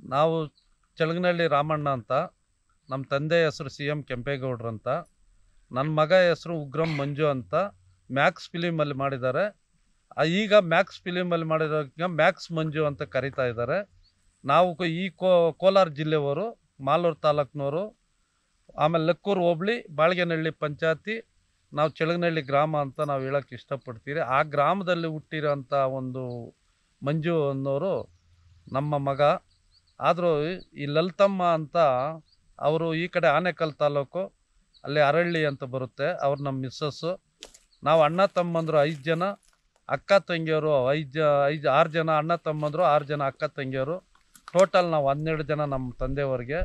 ನಾವು ಚಳಗನಹಳ್ಳಿ ರಾಮಣ್ಣ ಅಂತ. ನಮ್ಮ ತಂದೆ ಹೆಸರು CM ಕೆಂಪೇಗೌಡರು ಅಂತ. ನನ್ನ ಮಗ ಹೆಸರು ಉಗ್ರಂ ಮಂಜು ಅಂತ. ಮ್ಯಾಕ್ಸ್ ಫಿಲಿಮಲ್ಲಿ ಮಾಡಿದ್ದಾರೆ. ಈಗ ಮ್ಯಾಕ್ಸ್ ಫಿಲಿಮಲ್ಲಿ ಮಾಡಿರೋದಕ್ಕೆ ಮ್ಯಾಕ್ಸ್ ಮಂಜು ಅಂತ ಕರೀತಾ ಇದ್ದಾರೆ. ನಾವು ಕೋಲಾರ ಜಿಲ್ಲೆಯವರು, ಮಾಲೂರು ತಾಲೂಕಿನವರು. ಆಮೇಲೆ ಲಕ್ಕೂರು ಹೋಬಳಿ, ಬಾಳ್ಗೆನಹಳ್ಳಿ ಪಂಚಾಯತಿ. ನಾವು ಚಳಗನಹಳ್ಳಿ ಗ್ರಾಮ ಅಂತ ನಾವು ಹೇಳೋಕ್ಕೆ ಇಷ್ಟಪಡ್ತೀವಿ. ಆ ಗ್ರಾಮದಲ್ಲಿ ಹುಟ್ಟಿರೋಂಥ ಒಂದು ಮಂಜು ಅನ್ನೋರು ನಮ್ಮ ಮಗ. ಆದರೂ ಈ ಲಲಿತಮ್ಮ ಅಂತ ಅವರು ಈ ಕಡೆ ಆನೇಕಲ್ ತಾಲೂಕು, ಅಲ್ಲಿ ಅರಳ್ಳಿ ಅಂತ ಬರುತ್ತೆ. ಅವ್ರು ನಮ್ಮ ಮಿಸ್ಸಸ್ಸು. ನಾವು ಅಣ್ಣ ತಮ್ಮಂದರು 5 ಜನ, ಅಕ್ಕ ತಂಗಿಯವರು 6 ಜನ ಅಣ್ಣ ತಮ್ಮಂದರು, 6 ಜನ ಅಕ್ಕ ತಂಗಿಯವರು. ಟೋಟಲ್ ನಾವು 12 ಜನ. ನಮ್ಮ ತಂದೆಯವ್ರಿಗೆ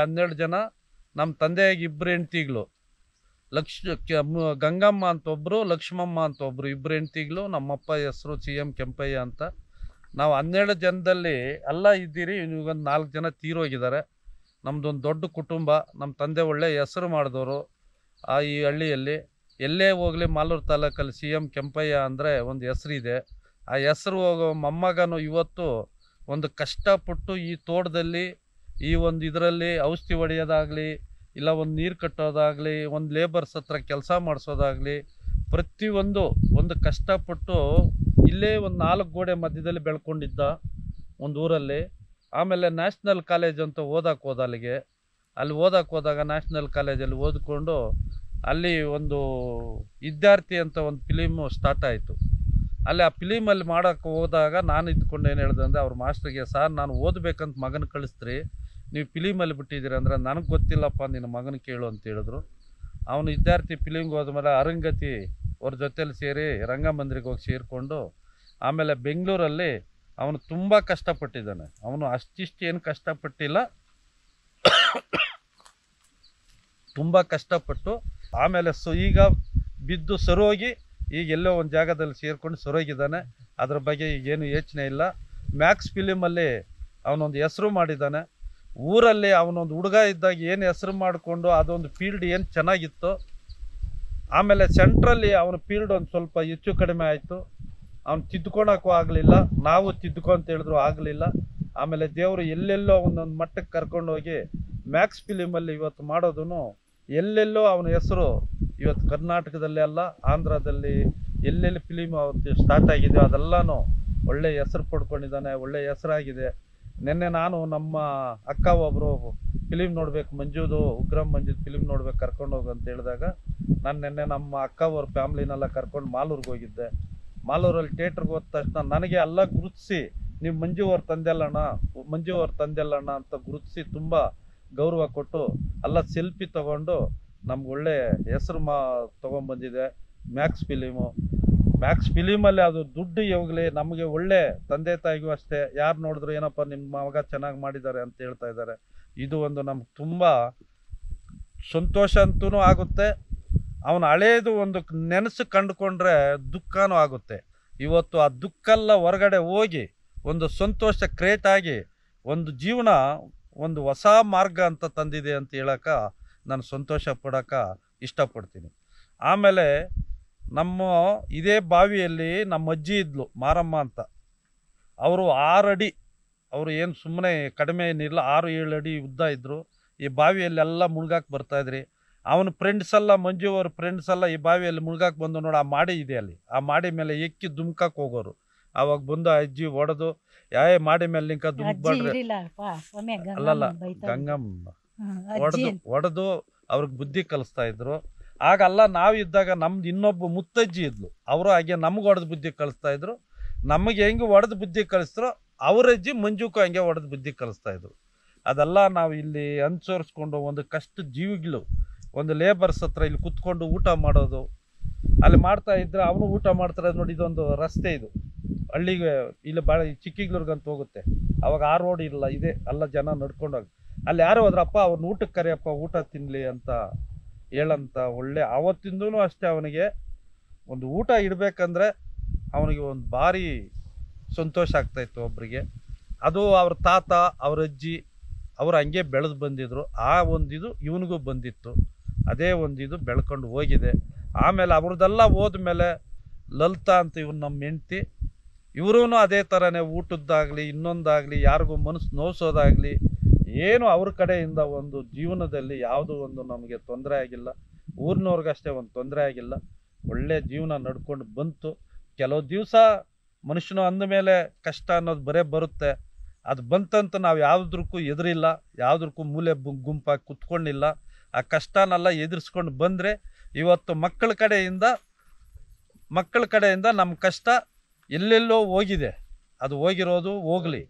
12 ಜನ. ನಮ್ಮ ತಂದೆಯಾಗಿ 2 ಹೆಂಡ್ತಿಗಳು, ಗಂಗಮ್ಮ ಅಂತ ಒಬ್ಬರು, ಲಕ್ಷ್ಮಮ್ಮ ಅಂತ ಒಬ್ಬರು, 2 ಹೆಂಡ್ತಿಗಳು. ನಮ್ಮಪ್ಪ ಹೆಸರು CM ಕೆಂಪಯ್ಯ ಅಂತ. ನಾವು 12 ಜನದಲ್ಲಿ ಎಲ್ಲ ಇದ್ದೀರಿ. ಇವಾಗೊಂದು 4 ಜನ ತೀರೋಗಿದ್ದಾರೆ. ನಮ್ಮದೊಂದು ದೊಡ್ಡ ಕುಟುಂಬ. ನಮ್ಮ ತಂದೆ ಒಳ್ಳೆ ಹೆಸರು ಮಾಡಿದವರು ಈ ಹಳ್ಳಿಯಲ್ಲಿ. ಎಲ್ಲೇ ಹೋಗಲಿ ಮಾಲೂರು ತಾಲೂಕಲ್ಲಿ CM ಕೆಂಪಯ್ಯ ಅಂದರೆ ಒಂದು ಹೆಸರಿದೆ. ಆ ಹೆಸರು ಮೊಮ್ಮಗನು ಇವತ್ತು ಒಂದು ಕಷ್ಟಪಟ್ಟು ಈ ತೋಟದಲ್ಲಿ, ಈ ಒಂದು ಇದರಲ್ಲಿ ಔಷಧಿ ಹೊಡೆಯೋದಾಗಲಿ, ಇಲ್ಲ ಒಂದು ನೀರು ಕಟ್ಟೋದಾಗಲಿ, ಒಂದು ಲೇಬರ್ಸ್ ಹತ್ರ ಕೆಲಸ ಮಾಡಿಸೋದಾಗಲಿ, ಪ್ರತಿಯೊಂದು ಕಷ್ಟಪಟ್ಟು ಇಲ್ಲೇ ಒಂದು 4 ಗೋಡೆ ಮಧ್ಯದಲ್ಲಿ ಬೆಳ್ಕೊಂಡಿದ್ದ ಒಂದು ಊರಲ್ಲಿ. ಆಮೇಲೆ ನ್ಯಾಷನಲ್ ಕಾಲೇಜ್ ಅಂತ ಓದಕ್ಕೆ ಹೋದ. ಅಲ್ಲಿ ಓದಕ್ಕೆ ಹೋದಾಗ ನ್ಯಾಷನಲ್ ಕಾಲೇಜಲ್ಲಿ ಓದ್ಕೊಂಡು ಅಲ್ಲಿ ಒಂದು ವಿದ್ಯಾರ್ಥಿ ಅಂತ ಒಂದು ಫಿಲಿಮು ಸ್ಟಾರ್ಟ್ ಆಯಿತು. ಅಲ್ಲಿ ಆ ಫಿಲಿಮಲ್ಲಿ ಮಾಡೋಕ್ಕೆ ಹೋದಾಗ ನಾನು ಇದ್ಕೊಂಡು ಏನು ಹೇಳಿದೆ ಅಂದರೆ ಅವ್ರ ಮಾಸ್ಟ್ರಿಗೆ, ಸರ್ ನಾನು ಓದಬೇಕಂತ ಮಗನ ಕಳಿಸ್ತ್ರಿ, ನೀವು ಫಿಲಿಮಲ್ಲಿ ಬಿಟ್ಟಿದ್ದೀರಿ ಅಂದರೆ, ನನಗೆ ಗೊತ್ತಿಲ್ಲಪ್ಪ, ನಿನ್ನ ಮಗನ ಕೇಳು ಅಂತ ಹೇಳಿದ್ರು. ಅವನು ವಿದ್ಯಾರ್ಥಿ ಫಿಲಿಮ್ಗೆ ಹೋದ್ಮೇಲೆ ಅರುಂಗತಿ ಅವ್ರ ಜೊತೇಲಿ ಸೇರಿ ರಂಗಮಂದಿರಿಗೆ ಹೋಗಿ ಸೇರಿಕೊಂಡು, ಆಮೇಲೆ ಬೆಂಗಳೂರಲ್ಲಿ ಅವನು ತುಂಬ ಕಷ್ಟಪಟ್ಟಿದ್ದಾನೆ. ಅವನು ಅಷ್ಟಿಷ್ಟು ಏನು ಕಷ್ಟಪಟ್ಟಿಲ್ಲ, ತುಂಬ ಕಷ್ಟಪಟ್ಟು ಆಮೇಲೆ ಈಗ ಬಿದ್ದು ಸರೋಗಿ ಈಗ ಎಲ್ಲೋ ಒಂದು ಜಾಗದಲ್ಲಿ ಸೇರಿಕೊಂಡು ಸರೋಗಿದ್ದಾನೆ. ಅದ್ರ ಬಗ್ಗೆ ಈಗೇನು ಯೋಚನೆ ಇಲ್ಲ. ಮ್ಯಾಕ್ಸ್ ಫಿಲಿಮಲ್ಲಿ ಅವನೊಂದು ಹೆಸರು ಮಾಡಿದ್ದಾನೆ. ಊರಲ್ಲಿ ಅವನೊಂದು ಹುಡುಗ ಇದ್ದಾಗ ಏನು ಹೆಸರು ಮಾಡಿಕೊಂಡು ಅದೊಂದು ಫೀಲ್ಡ್ ಏನು ಚೆನ್ನಾಗಿತ್ತು. ಆಮೇಲೆ ಸೆಂಟ್ರಲ್ಲಿ ಅವನ ಫೀಲ್ಡ್ ಒಂದು ಸ್ವಲ್ಪ ಹೆಚ್ಚು ಕಡಿಮೆ ಆಯಿತು. ಅವ್ನು ತಿದ್ದುಕೊಳಕ್ಕೂ ಆಗಲಿಲ್ಲ, ನಾವು ತಿದ್ದುಕೊ ಅಂತ ಹೇಳಿದ್ರು ಆಗಲಿಲ್ಲ. ಆಮೇಲೆ ದೇವರು ಎಲ್ಲೆಲ್ಲೋ ಒಂದೊಂದು ಮಟ್ಟಕ್ಕೆ ಕರ್ಕೊಂಡೋಗಿ ಮ್ಯಾಕ್ಸ್ ಫಿಲಿಮಲ್ಲಿ ಇವತ್ತು ಮಾಡೋದೂ, ಎಲ್ಲೆಲ್ಲೋ ಅವನ ಹೆಸರು ಇವತ್ತು ಕರ್ನಾಟಕದಲ್ಲಿ ಅಲ್ಲ, ಆಂಧ್ರದಲ್ಲಿ ಎಲ್ಲೆಲ್ಲಿ ಫಿಲಿಮ್ ಅವತ್ತು ಸ್ಟಾರ್ಟ್ ಆಗಿದೆ ಅದೆಲ್ಲನೂ ಒಳ್ಳೆ ಹೆಸರು ಪಡ್ಕೊಂಡಿದ್ದಾನೆ, ಒಳ್ಳೆ ಹೆಸರಾಗಿದೆ. ನಿನ್ನೆ ನಾನು ನಮ್ಮ ಅಕ್ಕ ಒಬ್ಬರು ಫಿಲಿಮ್ ನೋಡ್ಬೇಕು, ಮಂಜುದು ಉಗ್ರಂ ಮಂಜುದು ಫಿಲಿಮ್ ನೋಡ್ಬೇಕು ಕರ್ಕೊಂಡೋಗು ಅಂತ ಹೇಳಿದಾಗ, ನಾನು ನಿನ್ನೆ ನಮ್ಮ ಅಕ್ಕ ಅವ್ರ ಫ್ಯಾಮ್ಲಿನೆಲ್ಲ ಕರ್ಕೊಂಡು ಮಾಲೂರಿಗೆ ಹೋಗಿದ್ದೆ. ಮಾಲೂರಲ್ಲಿ ಥಿಯೇಟ್ರಿಗೆ ಹೋದ ತಕ್ಷಣ ನನಗೆ ಎಲ್ಲ ಗುರುತಿಸಿ, ನೀವು ಮಂಜು ಅವ್ರ ತಂದೆಲ್ಲಣ್ಣ ಅಂತ ಗುರುತಿಸಿ ತುಂಬ ಗೌರವ ಕೊಟ್ಟು ಎಲ್ಲ ಸೆಲ್ಫಿ ತೊಗೊಂಡು ನಮ್ಗೆ ಒಳ್ಳೆ ಹೆಸರು ತೊಗೊಂಬಂದಿದೆ ಮ್ಯಾಕ್ಸ್ ಫಿಲಿಮಲ್ಲಿ. ಅದು ದುಡ್ಡು ಹೋಗಲಿ, ನಮಗೆ ಒಳ್ಳೆ ತಂದೆ ತಾಯಿಗೂ ಅಷ್ಟೇ, ಯಾರು ನೋಡಿದ್ರು ಏನಪ್ಪ ನಿಮ್ಮ ಮಗ ಚೆನ್ನಾಗಿ ಮಾಡಿದ್ದಾರೆ ಅಂತ ಹೇಳ್ತಾ ಇದ್ದಾರೆ. ಇದು ಒಂದು ನಮ್ಗೆ ತುಂಬ ಸಂತೋಷ ಅಂತೂ ಆಗುತ್ತೆ. ಅವನು ಹಳೇದು ಒಂದು ನೆನೆಸು ಕಂಡುಕೊಂಡ್ರೆ ದುಃಖನೂ ಆಗುತ್ತೆ. ಇವತ್ತು ಆ ದುಃಖೆಲ್ಲ ಹೊರಗಡೆ ಹೋಗಿ ಒಂದು ಸಂತೋಷ ಕ್ರಿಯೇಟ್ ಆಗಿ ಒಂದು ಜೀವನ ಒಂದು ಹೊಸ ಮಾರ್ಗ ಅಂತ ತಂದಿದೆ ಅಂತ ಹೇಳೋಕೆ ನಾನು ಸಂತೋಷ ಪಡೋಕೆ ಇಷ್ಟಪಡ್ತೀನಿ. ಆಮೇಲೆ ನಮ್ಮ ಇದೇ ಬಾವಿಯಲ್ಲಿ ನಮ್ಮ ಅಜ್ಜಿ ಇದ್ಲು, ಮಾರಮ್ಮ ಅಂತ. ಅವರು 6 ಅಡಿ, ಅವರು ಏನು ಸುಮ್ಮನೆ ಕಡಿಮೆ ಏನಿಲ್ಲ, 6-7 ಅಡಿ ಉದ್ದ ಇದ್ದರು. ಈ ಬಾವಿಯಲ್ಲೆಲ್ಲ ಮುಳುಗಾಕೆ ಬರ್ತಾಯಿದ್ರಿ. ಅವನ ಫ್ರೆಂಡ್ಸ್ ಎಲ್ಲ, ಮಂಜು ಅವ್ರ ಫ್ರೆಂಡ್ಸ್ ಎಲ್ಲ ಈ ಬಾವಿಯಲ್ಲಿ ಮುಳುಗಾಕೆ ಬಂದು ನೋಡಿ, ಆ ಮಾಡಿ ಇದೆ ಅಲ್ಲಿ, ಆ ಮಾಡಿ ಮೇಲೆ ಎಕ್ಕಿ ದುಮ್ಕಕ್ಕೆ ಹೋಗೋರು. ಆವಾಗ ಬಂದು ಅಜ್ಜಿ ಹೊಡೆದು, ಮಾಡಿ ಮೇಲೆ ನಿಂಕ ದುಮ್ಕ್ಬಾಡ್ರಿ, ಅಲ್ಲಲ್ಲ ಗಂಗಮ್ಮ ಹೊಡೆದು ಅವ್ರಿಗೆ ಬುದ್ಧಿ ಕಲಿಸ್ತಾ ಇದ್ರು. ಆಗಲ್ಲ ನಾವಿದ್ದಾಗ ನಮ್ದು ಇನ್ನೊಬ್ಬ ಮುತ್ತಜ್ಜಿ ಇದ್ಲು, ಅವರು ಹಾಗೆ ನಮ್ಗೆ ಹೊಡೆದು ಬುದ್ಧಿ ಕಲಿಸ್ತಾ ಇದ್ರು. ನಮಗೆ ಹೆಂಗೆ ಹೊಡೆದು ಬುದ್ಧಿ ಕಲಿಸ್ತರೋ ಅವರಜ್ಜಿ ಮಂಜುಕು ಹಂಗೆ ಹೊಡೆದು ಬುದ್ಧಿ ಕಲಿಸ್ತಾ ಇದ್ರು. ಅದೆಲ್ಲ ನಾವು ಇಲ್ಲಿ ಅನುಸರಿಸ್ಕೊಂಡು ಒಂದು ಕಷ್ಟ ಜೀವಿಗಳು, ಒಂದು ಲೇಬರ್ಸ್ ಹತ್ರ ಇಲ್ಲಿ ಕುತ್ಕೊಂಡು ಊಟ ಮಾಡೋದು, ಅಲ್ಲಿ ಮಾಡ್ತಾ ಇದ್ರೆ ಅವನು ಊಟ ಮಾಡ್ತಾರೆ ನೋಡಿ. ಇದೊಂದು ರಸ್ತೆ, ಇದು ಹಳ್ಳಿಗೆ ಇಲ್ಲಿ ಭಾಳ ಚಿಕ್ಕಿಗ್ಳೂರ್ಗಂತ ಹೋಗುತ್ತೆ. ಅವಾಗ ಆ ರೋಡ್ ಇಲ್ಲ, ಇದೆ ಎಲ್ಲ ಜನ ನಡ್ಕೊಂಡೋಗಿ ಅಲ್ಲಿ ಯಾರೋ ಹೋದ್ರಪ್ಪ ಅವ್ರನ್ನ ಊಟಕ್ಕೆ ಕರಿಯಪ್ಪ, ಊಟ ತಿನ್ನಲಿ ಅಂತ ಹೇಳಂತ ಒಳ್ಳೆ. ಆವತ್ತಿಂದೂ ಅಷ್ಟೇ ಅವನಿಗೆ ಒಂದು ಊಟ ಇಡಬೇಕಂದ್ರೆ ಅವನಿಗೆ ಒಂದು ಭಾರಿ ಸಂತೋಷ ಆಗ್ತಾಯಿತ್ತು ಒಬ್ಬರಿಗೆ. ಅದು ಅವ್ರ ತಾತ, ಅವ್ರ ಅಜ್ಜಿ ಅವರು ಹಂಗೆ ಬೆಳೆದು ಬಂದಿದ್ರು. ಆ ಒಂದಿದು ಇವನಿಗೂ ಬಂದಿತ್ತು, ಅದೇ ಒಂದಿದು ಬೆಳ್ಕೊಂಡು ಹೋಗಿದೆ. ಆಮೇಲೆ ಅವ್ರದ್ದೆಲ್ಲ ಹೋದ್ಮೇಲೆ ಲಲಿತಾ ಅಂತ ಇವನು ನಮ್ಮ ಹೆಂಡ್ತಿ, ಇವರೂ ಅದೇ ಥರನೇ ಊಟದ್ದಾಗಲಿ ಇನ್ನೊಂದಾಗಲಿ ಯಾರಿಗೂ ಮನಸ್ಸು ನೋಯಿಸೋದಾಗಲಿ ಏನು ಅವ್ರ ಕಡೆಯಿಂದ ಒಂದು ಜೀವನದಲ್ಲಿ ಯಾವುದೋ ಒಂದು ನಮಗೆ ತೊಂದರೆ ಆಗಿಲ್ಲ. ಊರಿನವ್ರಿಗಷ್ಟೇ ಒಂದು ತೊಂದರೆ ಆಗಿಲ್ಲ. ಒಳ್ಳೆ ಜೀವನ ನಡ್ಕೊಂಡು ಬಂತು. ಕೆಲವು ದಿವಸ ಮನುಷ್ಯನು ಅಂದಮೇಲೆ ಕಷ್ಟ ಅನ್ನೋದು ಬರುತ್ತೆ. ಅದು ಬಂತಂತ ನಾವು ಯಾವುದಕ್ಕೂ ಎದುರಿಲ್ಲ, ಯಾವುದಕ್ಕೂ ಮೂಲೆ ಗುಂಪಾಗಿ ಕುತ್ಕೊಂಡಿಲ್ಲ. ಆ ಕಷ್ಟನೆಲ್ಲ ಎದುರಿಸ್ಕೊಂಡು ಬಂದರೆ ಇವತ್ತು ಮಕ್ಕಳ ಕಡೆಯಿಂದ ನಮ್ಮ ಕಷ್ಟ ಎಲ್ಲೆಲ್ಲೋ ಹೋಗಿದೆ. ಅದು ಹೋಗಿರೋದು ಹೋಗಲಿ,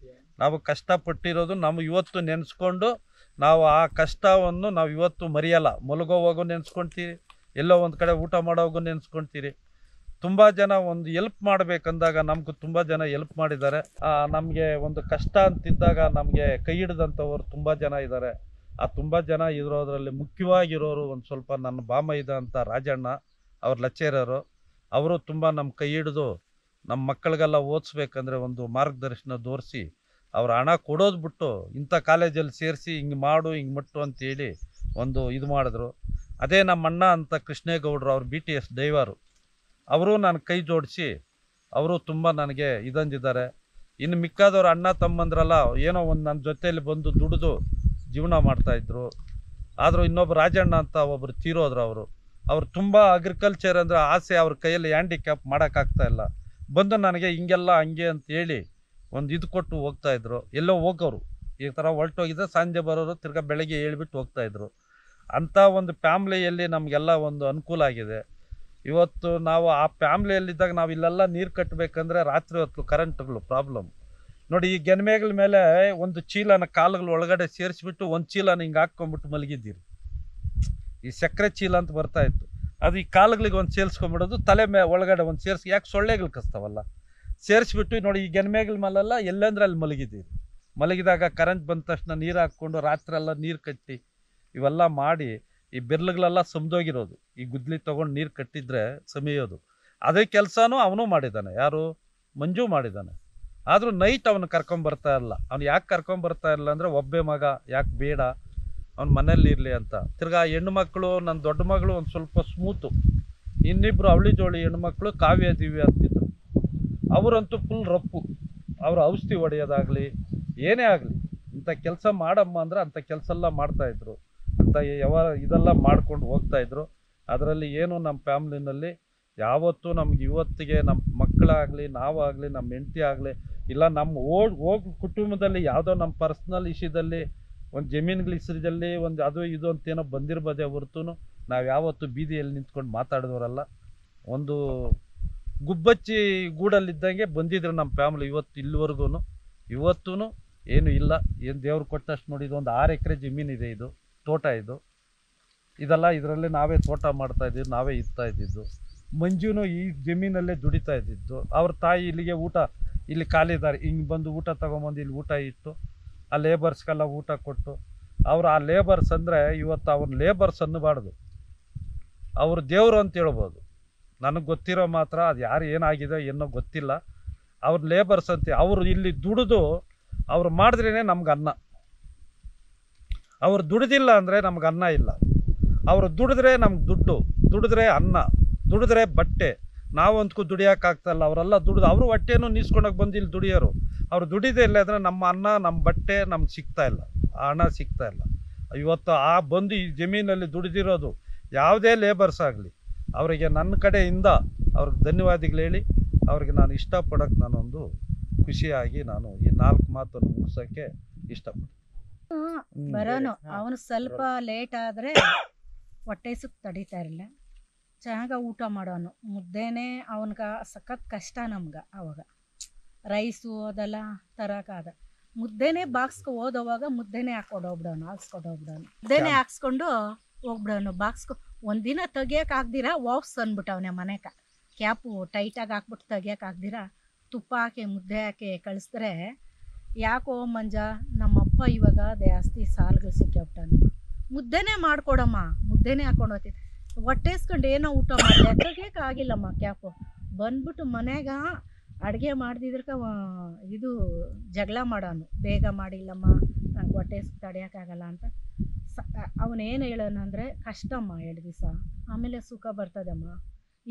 ನಾವು ಕಷ್ಟಪಟ್ಟಿರೋದು ನಾವು ಇವತ್ತು ನೆನೆಸ್ಕೊಂಡು ನಾವು ಆ ಕಷ್ಟವನ್ನು ನಾವು ಇವತ್ತು ಮರೆಯಲ್ಲ. ಮಲಗೋವಾಗೂ ನೆನೆಸ್ಕೊಳ್ತೀರಿ, ಎಲ್ಲೋ ಒಂದು ಕಡೆ ಊಟ ಮಾಡೋವಾಗೂ ನೆನೆಸ್ಕೊಳ್ತೀರಿ. ತುಂಬ ಜನ ಒಂದು ಎಲ್ಪ್ ಮಾಡಬೇಕಂದಾಗ ನಮಗೂ ತುಂಬ ಜನ ಎಲ್ಪ್ ಮಾಡಿದ್ದಾರೆ. ನಮಗೆ ಒಂದು ಕಷ್ಟ ಅಂತಿದ್ದಾಗ ನಮಗೆ ಕೈ ಹಿಡಿದಂಥವ್ರು ತುಂಬ ಜನ ಇದ್ದಾರೆ. ಆ ತುಂಬ ಜನ ಇರೋದ್ರಲ್ಲಿ ಮುಖ್ಯವಾಗಿರೋರು ಒಂದು ಸ್ವಲ್ಪ ನನ್ನ ಬಾಮೈದ ಅಂತ ರಾಜಣ್ಣ ಅವ್ರ ಲೆಕ್ಚರರು. ಅವರು ತುಂಬ ನಮ್ಮ ಕೈ ಹಿಡಿದು ನಮ್ಮ ಮಕ್ಕಳಿಗೆಲ್ಲ ಓದಿಸ್ಬೇಕಂದ್ರೆ ಒಂದು ಮಾರ್ಗದರ್ಶನ ತೋರಿಸಿ ಅವ್ರ ಹಣ ಕೊಡೋದು ಬಿಟ್ಟು ಇಂಥ ಕಾಲೇಜಲ್ಲಿ ಸೇರಿಸಿ ಹಿಂಗೆ ಮಾಡು ಹಿಂಗೆ ಮಟ್ಟು ಅಂತೇಳಿ ಒಂದು ಇದು ಮಾಡಿದ್ರು. ಅದೇ ನಮ್ಮ ಅಣ್ಣ ಅಂತ ಕೃಷ್ಣೇಗೌಡರು, ಅವ್ರು BTS ಡೈವರು, ಅವರು ನಾನು ಕೈ ಜೋಡಿಸಿ ಅವರು ತುಂಬ ನನಗೆ ಇದಂದಿದ್ದಾರೆ. ಇನ್ನು ಮಿಕ್ಕಾದವ್ರು ಅಣ್ಣ ತಮ್ಮಂದ್ರಲ್ಲ ಏನೋ ಒಂದು ನನ್ನ ಜೊತೆಯಲ್ಲಿ ಬಂದು ದುಡಿದು ಜೀವನ ಮಾಡ್ತಾಯಿದ್ರು. ಆದರೂ ಇನ್ನೊಬ್ಬರು ರಾಜಣ್ಣ ಅಂತ ಒಬ್ಬರು ತೀರೋದ್ರು. ಅವರು ತುಂಬ ಅಗ್ರಿಕಲ್ಚರ್ ಅಂದರೆ ಆಸೆ, ಅವ್ರ ಕೈಯಲ್ಲಿ ಹ್ಯಾಂಡಿಕ್ಯಾಪ್ ಮಾಡೋಕ್ಕಾಗ್ತಾಯಿಲ್ಲ. ಬಂದು ನನಗೆ ಹಿಂಗೆಲ್ಲ ಹಂಗೆ ಅಂತ ಹೇಳಿ ಒಂದು ಇದು ಕೊಟ್ಟು ಹೋಗ್ತಾಯಿದ್ರು. ಎಲ್ಲೋ ಹೋಗೋರು ಈ ಥರ ಹೊರಟೋಗಿದ್ದರೆ ಸಂಜೆ ಬರೋರು, ತಿರ್ಗಾ ಬೆಳಗ್ಗೆ ಹೇಳ್ಬಿಟ್ಟು ಹೋಗ್ತಾಯಿದ್ರು. ಅಂಥ ಒಂದು ಫ್ಯಾಮ್ಲಿಯಲ್ಲಿ ನಮಗೆಲ್ಲ ಒಂದು ಅನುಕೂಲ ಆಗಿದೆ. ಇವತ್ತು ನಾವು ಆ ಫ್ಯಾಮ್ಲಿಯಲ್ಲಿದ್ದಾಗ ನಾವು ಇಲ್ಲೆಲ್ಲ ನೀರು ಕಟ್ಟಬೇಕಂದ್ರೆ ರಾತ್ರಿ ಹೊತ್ತು ಕರೆಂಟ್ಗಳು ಪ್ರಾಬ್ಲಮ್ ನೋಡಿ. ಈ ಗೆನ್ಮೇಗಳ ಮೇಲೆ ಒಂದು ಚೀಲನ ಕಾಲುಗಳ ಒಳಗಡೆ ಸೇರಿಸ್ಬಿಟ್ಟು ಒಂದು ಚೀಲನ ಹಿಂಗೆ ಹಾಕ್ಕೊಂಬಿಟ್ಟು ಮಲಗಿದ್ದೀರಿ. ಈ ಸಕ್ಕರೆ ಚೀಲ ಅಂತ ಬರ್ತಾಯಿತ್ತು, ಅದು ಈ ಕಾಲುಗಳಿಗೆ ಒಂದು ಸೇರಿಸ್ಕೊಂಬಿಡೋದು, ತಲೆ ಒಳಗಡೆ ಒಂದು ಸೇರಿಸಿ, ಯಾಕೆ ಸೊಳ್ಳೆಗಳು ಕಸ್ತಾವಲ್ಲ, ಸೇರಿಸ್ಬಿಟ್ಟು ನೋಡಿ ಈ ಗೆನ್ಮೇಗಳ ಮೇಲೆಲ್ಲ ಎಲ್ಲಂದ್ರೆ ಅಲ್ಲಿ ಮಲಗಿದ್ದೀರಿ. ಮಲಗಿದಾಗ ಕರೆಂಟ್ ಬಂದ ತಕ್ಷಣ ನೀರು ಹಾಕ್ಕೊಂಡು ರಾತ್ರಿ ಎಲ್ಲ ನೀರು ಕಟ್ಟಿ ಇವೆಲ್ಲ ಮಾಡಿ ಈ ಬೆರ್ಳುಗಳೆಲ್ಲ ಸಮದೋಗಿರೋದು. ಈ ಗುದ್ಲಿ ತೊಗೊಂಡು ನೀರು ಕಟ್ಟಿದ್ರೆ ಸಮಿಯೋದು. ಅದೇ ಕೆಲಸನೂ ಅವನು ಮಾಡಿದ್ದಾನೆ, ಯಾರು ಮಂಜು ಮಾಡಿದ್ದಾನೆ. ಆದರೂ ನೈಟ್ ಅವನು ಕರ್ಕೊಂಬರ್ತಾ ಇಲ್ಲ. ಅವ್ನು ಯಾಕೆ ಕರ್ಕೊಂಬರ್ತಾ ಇಲ್ಲ ಅಂದರೆ ಒಬ್ಬೇ ಮಗ, ಯಾಕೆ ಬೇಡ ಅವ್ನು ಮನೇಲಿ ಇರಲಿ ಅಂತ. ತಿರ್ಗಾ ಹೆಣ್ಣು ಮಕ್ಕಳು, ನನ್ನ ದೊಡ್ಡ ಮಗಳು ಒಂದು ಸ್ವಲ್ಪ ಸ್ಮೂತು, ಇನ್ನಿಬ್ಬರು ಅವಳಿ ಜೋಳಿ ಹೆಣ್ಮಕ್ಳು ಕಾವ್ಯ ದಿವ್ಯ ಅಂತಿದ್ರು. ಅವರಂತೂ ಫುಲ್ ರಪ್ಪು. ಅವರು ಔಷಧಿ ಹೊಡೆಯೋದಾಗಲಿ ಏನೇ ಆಗಲಿ ಇಂಥ ಕೆಲಸ ಮಾಡಮ್ಮ ಅಂದ್ರೆ ಅಂಥ ಕೆಲಸ ಎಲ್ಲ ಮಾಡ್ತಾಯಿದ್ರು. ಅಂತ ಇದೆಲ್ಲ ಮಾಡ್ಕೊಂಡು ಹೋಗ್ತಾಯಿದ್ರು. ಅದರಲ್ಲಿ ಏನು ನಮ್ಮ ಫ್ಯಾಮ್ಲಿನಲ್ಲಿ ಯಾವತ್ತೂ ನಮ್ಗೆ ಇವತ್ತಿಗೆ ನಮ್ಮ ಮಕ್ಕಳಾಗಲಿ ನಾವಾಗಲಿ ನಮ್ಮ ಹೆಂಡತಿ ಆಗಲಿ ಇಲ್ಲ ನಮ್ಮ ಹೋಗಿ ಕುಟುಂಬದಲ್ಲಿ ಯಾವುದೋ ನಮ್ಮ ಪರ್ಸ್ನಲ್ ಇಶ್ಯೂದಲ್ಲಿ ಒಂದು ಜಮೀನುಗಳ ಇಸ್ರದಲ್ಲಿ ಒಂದು ಅದು ಇದು ಅಂತೇನೋ ಬಂದಿರ್ಬೋದೇ ಹೊರತು ನಾವು ಯಾವತ್ತೂ ಬೀದಿಯಲ್ಲಿ ನಿಂತ್ಕೊಂಡು ಮಾತಾಡಿದವರಲ್ಲ. ಒಂದು ಗುಬ್ಬಚ್ಚಿ ಗೂಡಲ್ಲಿದ್ದಂಗೆ ಬಂದಿದ್ರು ನಮ್ಮ ಫ್ಯಾಮ್ಲಿ ಇಲ್ಲಿವರೆಗೂ. ಇವತ್ತೂ ಏನೂ ಇಲ್ಲ, ಏನು ದೇವ್ರು ಕೊಟ್ಟಷ್ಟು ನೋಡಿ. ಇದು ಒಂದು 6 ಎಕರೆ ಜಮೀನಿದೆ, ಇದು ತೋಟ, ಇದೆಲ್ಲ ಇದರಲ್ಲಿ ನಾವೇ ತೋಟ ಮಾಡ್ತಾಯಿದ್ದೀವಿ, ನಾವೇ ಇರ್ತಾಯಿದ್ದು. ಮಂಜುನು ಈ ಜಮೀನಲ್ಲೇ ದುಡಿತಾ ಇದ್ದಿದ್ದು. ಅವ್ರ ತಾಯಿ ಇಲ್ಲಿಗೆ ಇಲ್ಲಿ ಖಾಲಿದಾರೆ, ಹಿಂಗೆ ಬಂದು ಊಟ ತೊಗೊಂಬಂದು ಇಲ್ಲಿ ಊಟ ಇಟ್ಟು ಆ ಲೇಬರ್ಸ್ಗೆಲ್ಲ ಊಟ ಕೊಟ್ಟು ಆ ಲೇಬರ್ಸ್ ಅಂದರೆ ಇವತ್ತು ಅವ್ರ ಲೇಬರ್ಸ್ ಅನ್ನಬಾರ್ದು, ಅವರು ದೇವರು ಅಂತ ಹೇಳ್ಬೋದು. ನನಗೆ ಗೊತ್ತಿರೋ ಮಾತ್ರ ಅದು ಯಾರು ಏನಾಗಿದೆ ಏನೋ ಗೊತ್ತಿಲ್ಲ. ಅವ್ರ ಲೇಬರ್ಸ್ ಅಂತ ಅವರು ಇಲ್ಲಿ ದುಡಿದು ಅವ್ರು ಮಾಡಿದ್ರೇ ನಮ್ಗೆ ಅನ್ನ. ಅವ್ರು ದುಡಿದಿಲ್ಲ ಅಂದರೆ ನಮ್ಗೆ ಅನ್ನ ಇಲ್ಲ. ಅವರು ದುಡಿದ್ರೆ ನಮ್ಗೆ ದುಡ್ಡು, ದುಡಿದ್ರೆ ಅನ್ನ, ದುಡಿದ್ರೆ ಬಟ್ಟೆ. ನಾವಂತೂ ದುಡಿಯೋಕ್ಕಾಗ್ತಾಯಿಲ್ಲ. ಅವರೆಲ್ಲ ದುಡಿದು ಅವರು ಹೊಟ್ಟೆನೂ ನೀಸ್ಕೊಂಡೋಗಿ ಬಂದು ಇಲ್ಲಿ ದುಡಿಯೋರು. ಅವ್ರು ದುಡಿದೇ ಇಲ್ಲ ಅಂದರೆ ನಮ್ಮ ಅನ್ನ ನಮ್ಮ ಬಟ್ಟೆ ನಮ್ಗೆ ಸಿಗ್ತಾಯಿಲ್ಲ, ಆ ಹಣ ಸಿಗ್ತಾಯಿಲ್ಲ. ಇವತ್ತು ಬಂದು ಈ ಜಮೀನಲ್ಲಿ ದುಡಿದಿರೋದು ಯಾವುದೇ ಲೇಬರ್ಸ್ ಆಗಲಿ ಅವರಿಗೆ ನನ್ನ ಕಡೆಯಿಂದ ಅವ್ರಿಗೆ ಧನ್ಯವಾದಗಳು ಹೇಳಿ ಅವ್ರಿಗೆ ನಾನು ಇಷ್ಟಪಡೋಕ್ಕೆ ನಾನೊಂದು ಖುಷಿಯಾಗಿ ನಾನು ಈ 4 ಮಾತನ್ನು ಮುಗಿಸೋಕ್ಕೆ ಇಷ್ಟಪಡ್ತೀನಿ. ಬರೋನು ಅವನು ಸ್ವಲ್ಪ ಲೇಟ್ ಆದರೆ ಹೊಟ್ಟೆ ಸುತ್ತ ತಡೀತಾ ಇರಲಿಲ್ಲ, ಚೆನ್ನಾಗ ಊಟ ಮಾಡೋನು. ಮುದ್ದೆನೇ ಅವನ್ಗೆ ಸಖತ್ ಕಷ್ಟ ನಮ್ಗೆ. ಅವಾಗ ರೈಸು ಅದೆಲ್ಲ ತರೋಕ್ಕಾದ ಮುದ್ದೆನೇ ಬಾಕ್ಸ್ಗೆ ಓದೋವಾಗ ಮುದ್ದೆನೇ ಹಾಕ್ಕೊಡೋಗ್ಬಿಡೋನು, ಮುದ್ದೆನೇ ಹಾಕ್ಸ್ಕೊಂಡು ಹೋಗ್ಬಿಡೋನು. ಒಂದಿನ ತೆಗಿಯೋಕ್ಕಾಗ್ದಿರ ವಾಪ್ಸ್ ಅಂದ್ಬಿಟ್ಟವನೇ ಮನೆಗೆ. ಕ್ಯಾಪು ಟೈಟಾಗಿ ಹಾಕ್ಬಿಟ್ಟು ತೆಗಿಯೋಕ್ಕಾಗ್ದಿರ ತುಪ್ಪ ಹಾಕಿ ಮುದ್ದೆ ಹಾಕಿ ಕಳಿಸಿದ್ರೆ, ಯಾಕೋ ಮಂಜ ನಮ್ಮಪ್ಪ ಇವಾಗ ಜಾಸ್ತಿ ಸಾಲುಗಳು ಸಿಕ್ಕಿಬಿಟ್ಟಾನು, ಮುದ್ದೆನೇ ಮಾಡಿಕೊಡಮ್ಮ, ಮುದ್ದೆನೇ ಹಾಕ್ಕೊಂಡು ಹೋಗ್ತಿದ್ದೆ. ಹೊಟ್ಟೆಸ್ಕೊಂಡು ಏನೋ ಊಟ ಮಾಡಿದೆ, ತೆಗಿಯೋಕ್ಕಾಗಿಲ್ಲಮ್ಮ ಕ್ಯಾಪು. ಬಂದ್ಬಿಟ್ಟು ಮನೆಗೆ ಅಡುಗೆ ಮಾಡ್ದಿದ್ರಕ ಇದು ಜಗಳ ಮಾಡೋನು, ಬೇಗ ಮಾಡಿಲ್ಲಮ್ಮ ನಂಗೆ ಹೊಟ್ಟೆ ತಡೆಯೋಕ್ಕಾಗಲ್ಲ ಅಂತ. ಅವನೇನು ಹೇಳೋನಂದರೆ, ಕಷ್ಟಮ್ಮ 2 ದಿವಸ, ಆಮೇಲೆ ಸುಖ ಬರ್ತದಮ್ಮ,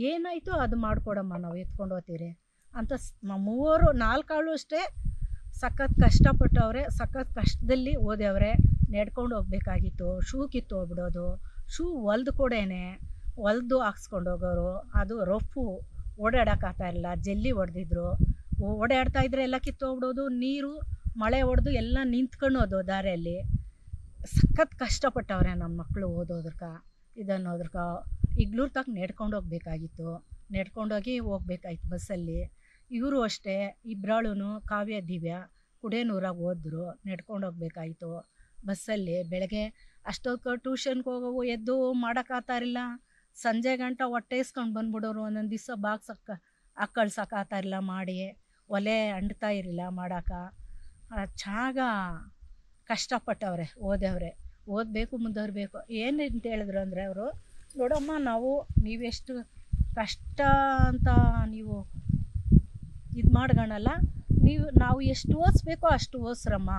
ಏನಾಯಿತು ಅದು ಮಾಡಿಕೊಡಮ್ಮ, ನಾವು ಎತ್ಕೊಂಡು ಹೋಗ್ತೀರಿ. ಅಂತ ಮೂವರು 4 ಆಳು ಅಷ್ಟೇ ಸಖತ್ ಕಷ್ಟಪಟ್ಟವ್ರೆ, ಸಖತ್ ಕಷ್ಟದಲ್ಲಿ ಓದ್ಯವ್ರೆ. ನಡ್ಕೊಂಡು ಹೋಗ್ಬೇಕಾಗಿತ್ತು, ಶೂ ಕಿತ್ತು ಹೋಗ್ಬಿಡೋದು, ಶೂ ಹೊಲ್ದು ಕೊಡೇನೆ ಹೊಲ್ದು ಹಾಕ್ಸ್ಕೊಂಡು ಹೋಗೋರು, ಅದು ರಫು ಓಡಾಡೋಕ್ಕಾಗ್ತಾ ಇಲ್ಲ, ಜಲ್ಲಿ ಹೊಡೆದಿದ್ರು, ಓಡಾಡ್ತಾ ಇದ್ರೆ ಎಲ್ಲ ಕಿತ್ತೋಗ್ಬಿಡೋದು, ನೀರು ಮಳೆ ಹೊಡೆದು ಎಲ್ಲ ನಿಂತ್ಕೊಳ್ಳೋದು ದಾರಿಯಲ್ಲಿ. ಸಖತ್ ಕಷ್ಟಪಟ್ಟವ್ರೆ ನಮ್ಮ ಮಕ್ಕಳು ಓದೋದ್ರಕ ಇದನ್ನೋದ್ರಕ. ಇಗ್ಲೂರು ತಕ್ಕ ನಡ್ಕೊಂಡು ಹೋಗ್ಬೇಕಾಗಿತ್ತು, ನಡ್ಕೊಂಡೋಗಿ ಹೋಗ್ಬೇಕಾಯ್ತು ಬಸ್ಸಲ್ಲಿ. ಇವರು ಅಷ್ಟೇ ಇಬ್ಬರಾಳು ಕಾವ್ಯ ದಿವ್ಯ ಕುಡೇನೂರಾಗ ಹೋದ್ರು, ನಡ್ಕೊಂಡು ಹೋಗ್ಬೇಕಾಯ್ತು ಬಸ್ಸಲ್ಲಿ. ಬೆಳಗ್ಗೆ ಅಷ್ಟೊತ್ತು ಟ್ಯೂಷನ್ಗೆ ಹೋಗೋವು ಎದ್ದು ಮಾಡೋಕ್ಕಾಗ್ತಾರಿಲ್ಲ, ಸಂಜೆ ಗಂಟ ಹೊಟ್ಟೆ ಇಸ್ಕೊಂಡು ಬಂದ್ಬಿಡೋರು. ಒಂದೊಂದು ದಿವಸ ಬಾಕ್ಸ್ ಹಾಕಳ್ಸೋಕ್ಕಾಗ್ತಾರಿಲ್ಲ ಮಾಡಿ, ಒಲೆ ಅಂಡ್ತಾ ಇರಲಿಲ್ಲ ಮಾಡೋಕೆ. ಚೆನ್ನಾಗ ಕಷ್ಟಪಟ್ಟವ್ರೆ, ಓದವ್ರೆ, ಓದಬೇಕು ಮುಂದುವರಬೇಕು. ಏನು ಅಂತ ಹೇಳಿದ್ರು ಅಂದರೆ ಅವರು, ನೋಡಮ್ಮ ನೀವೆಷ್ಟು ಕಷ್ಟ ಅಂತ ನೀವು ಇದು ಮಾಡ್ಕೊಳಲ್ಲ, ನಾವು ಎಷ್ಟು ಓದಿಸ್ಬೇಕೋ ಅಷ್ಟು ಓದಿಸ್ರಮ್ಮ,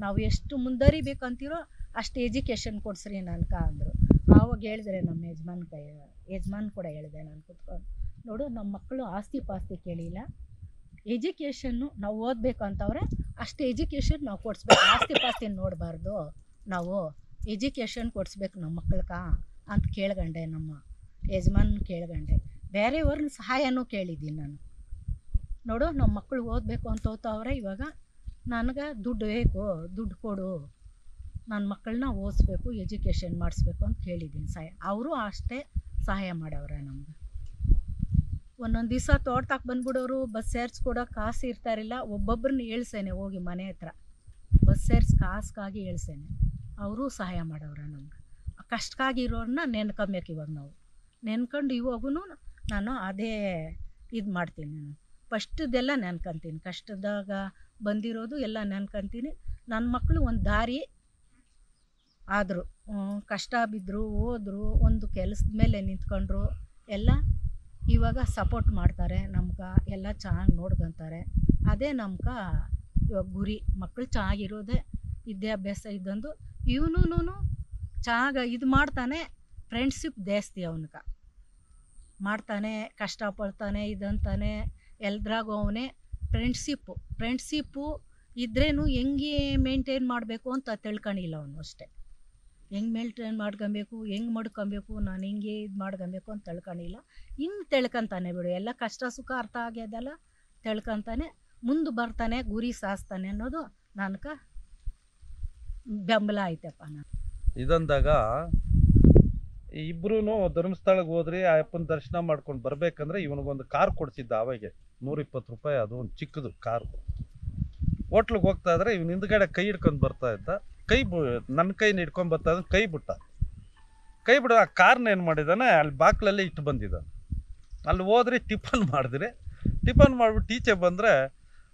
ನಾವು ಎಷ್ಟು ಮುಂದುವರಿಬೇಕು ಅಂತೀರೋ ಅಷ್ಟು ಎಜುಕೇಷನ್ ಕೊಡಿಸ್ರಿ ನನಗೆ ಅಂದರು. ಆವಾಗ ಹೇಳಿದ್ರೆ ನಮ್ಮ ಯಜಮಾನ್ ಕೂಡ ಹೇಳಿದೆ ನಾನು ಕೂತ್ಕೊಂಡು, ನೋಡು ನಮ್ಮ ಮಕ್ಕಳು ಆಸ್ತಿ ಪಾಸ್ತಿ ಕೇಳಿಲ್ಲ, ಎಜುಕೇಷನ್ನು ನಾವು ಓದಬೇಕು ಅಂತವ್ರೆ, ಅಷ್ಟು ಎಜುಕೇಷನ್ ನಾವು ಕೊಡಿಸ್ಬೇಕು, ಆಸ್ತಿ ಪಾಸ್ತಿ ನೋಡಬಾರ್ದು, ನಾವು ಎಜುಕೇಷನ್ ಕೊಡಿಸ್ಬೇಕು ನಮ್ಮ ಮಕ್ಕಳಕ್ಕ ಅಂತ ಕೇಳ್ಕೊಂಡೆ. ನಮ್ಮ ಯಜಮಾನ್ ಕೇಳ್ಕೊಂಡೆ, ಬೇರೆಯವ್ರನ್ನ ಸಹಾಯನೂ ಕೇಳಿದ್ದೀನಿ ನಾನು. ನೋಡು ನಮ್ಮ ಮಕ್ಕಳು ಓದಬೇಕು ಅಂತ ಓದ್ತಾವ್ರೆ, ಇವಾಗ ನನಗೆ ದುಡ್ಡು ಬೇಕು, ದುಡ್ಡು ಕೊಡು, ನನ್ನ ಮಕ್ಕಳನ್ನ ಓದಿಸ್ಬೇಕು, ಎಜುಕೇಷನ್ ಮಾಡಿಸ್ಬೇಕು ಅಂತ ಹೇಳಿದ್ದೀನಿ ಸಹಾಯ. ಅವರು ಅಷ್ಟೇ ಸಹಾಯ ಮಾಡವ್ರೆ ನಮ್ಗೆ. ಒಂದೊಂದು ದಿವಸ ತೋಟಕ್ಕೆ ಬಂದ್ಬಿಡೋರು, ಬಸ್ ಸೇರಿಸ್ಕೊಡೋಕೆ ಕಾಸು ಇರ್ತಾರಿಲ್ಲ, ಒಬ್ಬೊಬ್ಬರನ್ನ ಹೇಳ್ಸೇನೆ ಹೋಗಿ ಮನೆ ಹತ್ರ ಬಸ್ ಸೇರಿಸಿ ಕಾಸ್ಗಾಗಿ ಹೇಳ್ಸೇನೆ, ಅವರು ಸಹಾಯ ಮಾಡವ್ರೆ ನಮ್ಗೆ. ಕಷ್ಟಕ್ಕಾಗಿರೋರನ್ನ ನೆನ್ಕೊಬೇಕು. ಇವಾಗ ನಾವು ನೆನ್ಕೊಂಡು ಇವಾಗೂ ನಾನು ಅದೇ ಇದು ಮಾಡ್ತೀನಿ, ನಾನು ಫಸ್ಟದೆಲ್ಲ ನೆನ್ಕೊಂತೀನಿ, ಕಷ್ಟದಾಗ ಬಂದಿರೋದು ಎಲ್ಲ ನೆನ್ಕೊಂತೀನಿ. ನನ್ನ ಮಕ್ಕಳು ಒಂದು ದಾರಿ ಆದರು, ಕಷ್ಟ ಬಿದ್ದರು, ಹೋದ್ರು, ಒಂದು ಕೆಲಸದ ಮೇಲೆ ನಿಂತ್ಕೊಂಡ್ರು, ಎಲ್ಲ ಇವಾಗ ಸಪೋರ್ಟ್ ಮಾಡ್ತಾರೆ ನಮ್ಗೆ, ಎಲ್ಲ ಚೆನ್ನಾಗಿ ನೋಡ್ಕೊತಾರೆ. ಅದೇ ನಮ್ಗೆ ಇವಾಗ ಗುರಿ. ಮಕ್ಕಳು ಚೆನ್ನಾಗಿರೋದೇ ವಿದ್ಯಾಭ್ಯಾಸ ಇದ್ದಂದು. ಇವನು ಚೆನ್ನಾಗಿ ಇದು ಮಾಡ್ತಾನೆ, ಫ್ರೆಂಡ್ಶಿಪ್ ಜಾಸ್ತಿ ಅವನಿಗೆ ಮಾಡ್ತಾನೆ, ಕಷ್ಟಪಡ್ತಾನೆ, ಇದಂತಾನೆ, ಎಲ್ದ್ರಾಗೂ ಅವನೇ ಫ್ರೆಂಡ್ಶಿಪ್ಪು ಇದ್ರೇನು ಹೆಂಗೆ ಮೇಂಟೈನ್ ಮಾಡಬೇಕು ಅಂತ ತಿಳ್ಕೊಂಡಿಲ್ಲ ಅವನು ಅಷ್ಟೇ. ಹೆಂಗೆ ಮೇಂಟೈನ್ ಮಾಡ್ಕೊಬೇಕು, ಹೆಂಗೆ ಮಾಡ್ಕೊಬೇಕು, ನಾನು ಹಿಂಗೆ ಇದು ಮಾಡ್ಕೊಬೇಕು ಅಂತ ತಿಳ್ಕೊಂಡಿಲ್ಲ. ಇನ್ನು ತಿಳ್ಕೊತಾನೆ ಬಿಡು, ಎಲ್ಲ ಕಷ್ಟ ಸುಖ ಅರ್ಥ ಆಗ್ಯದಲ್ಲ, ತಿಳ್ಕೊತಾನೆ, ಮುಂದೆ ಬರ್ತಾನೆ, ಗುರಿ ಸಾಧಿಸ್ತಾನೆ ಅನ್ನೋದು ನನಗೆ ಬೆಂಬಲ ಐತೆಪ್ಪ. ನಾನು ಇದಂದಾಗ ಇಬ್ರು ಧರ್ಮಸ್ಥಳಕ್ಕೆ ಹೋದ್ರಿ, ಆ ಅಪ್ಪನ ದರ್ಶನ ಮಾಡ್ಕೊಂಡು ಬರ್ಬೇಕಂದ್ರೆ ಇವನಿಗೊಂದು ಕಾರ್ ಕೊಡ್ಸಿದ್ದ ಅವಾಗೆ, 120 ರೂಪಾಯಿ, ಅದು ಒಂದು ಚಿಕ್ಕದು ಕಾರು. ಹೋಟ್ಲಿಗೆ ಹೋಗ್ತಾ ಇದ್ರೆ ಇವ್ನ ಹಿಂದ್ಗಡೆ ಕೈ ಹಿಡ್ಕೊಂಡು ಬರ್ತಾ ಇದ್ದ, ನನ್ನ ಕೈನ ಹಿಡ್ಕೊಂಡು ಬರ್ತಾ ಇದ್ದ, ಕೈ ಬಿಡ ಆ ಕಾರ್ನ ಏನು ಮಾಡಿದ್ದಾನೆ, ಅಲ್ಲಿ ಬಾಕ್ಲಲ್ಲಿ ಇಟ್ಟು ಬಂದಿದ್ದಾನೆ. ಅಲ್ಲಿ ಹೋದ್ರಿ ಟಿಫನ್ ಮಾಡಿದ್ರಿ, ಟಿಫನ್ ಮಾಡಿಬಿಟ್ಟು ಈಚೆ ಬಂದರೆ,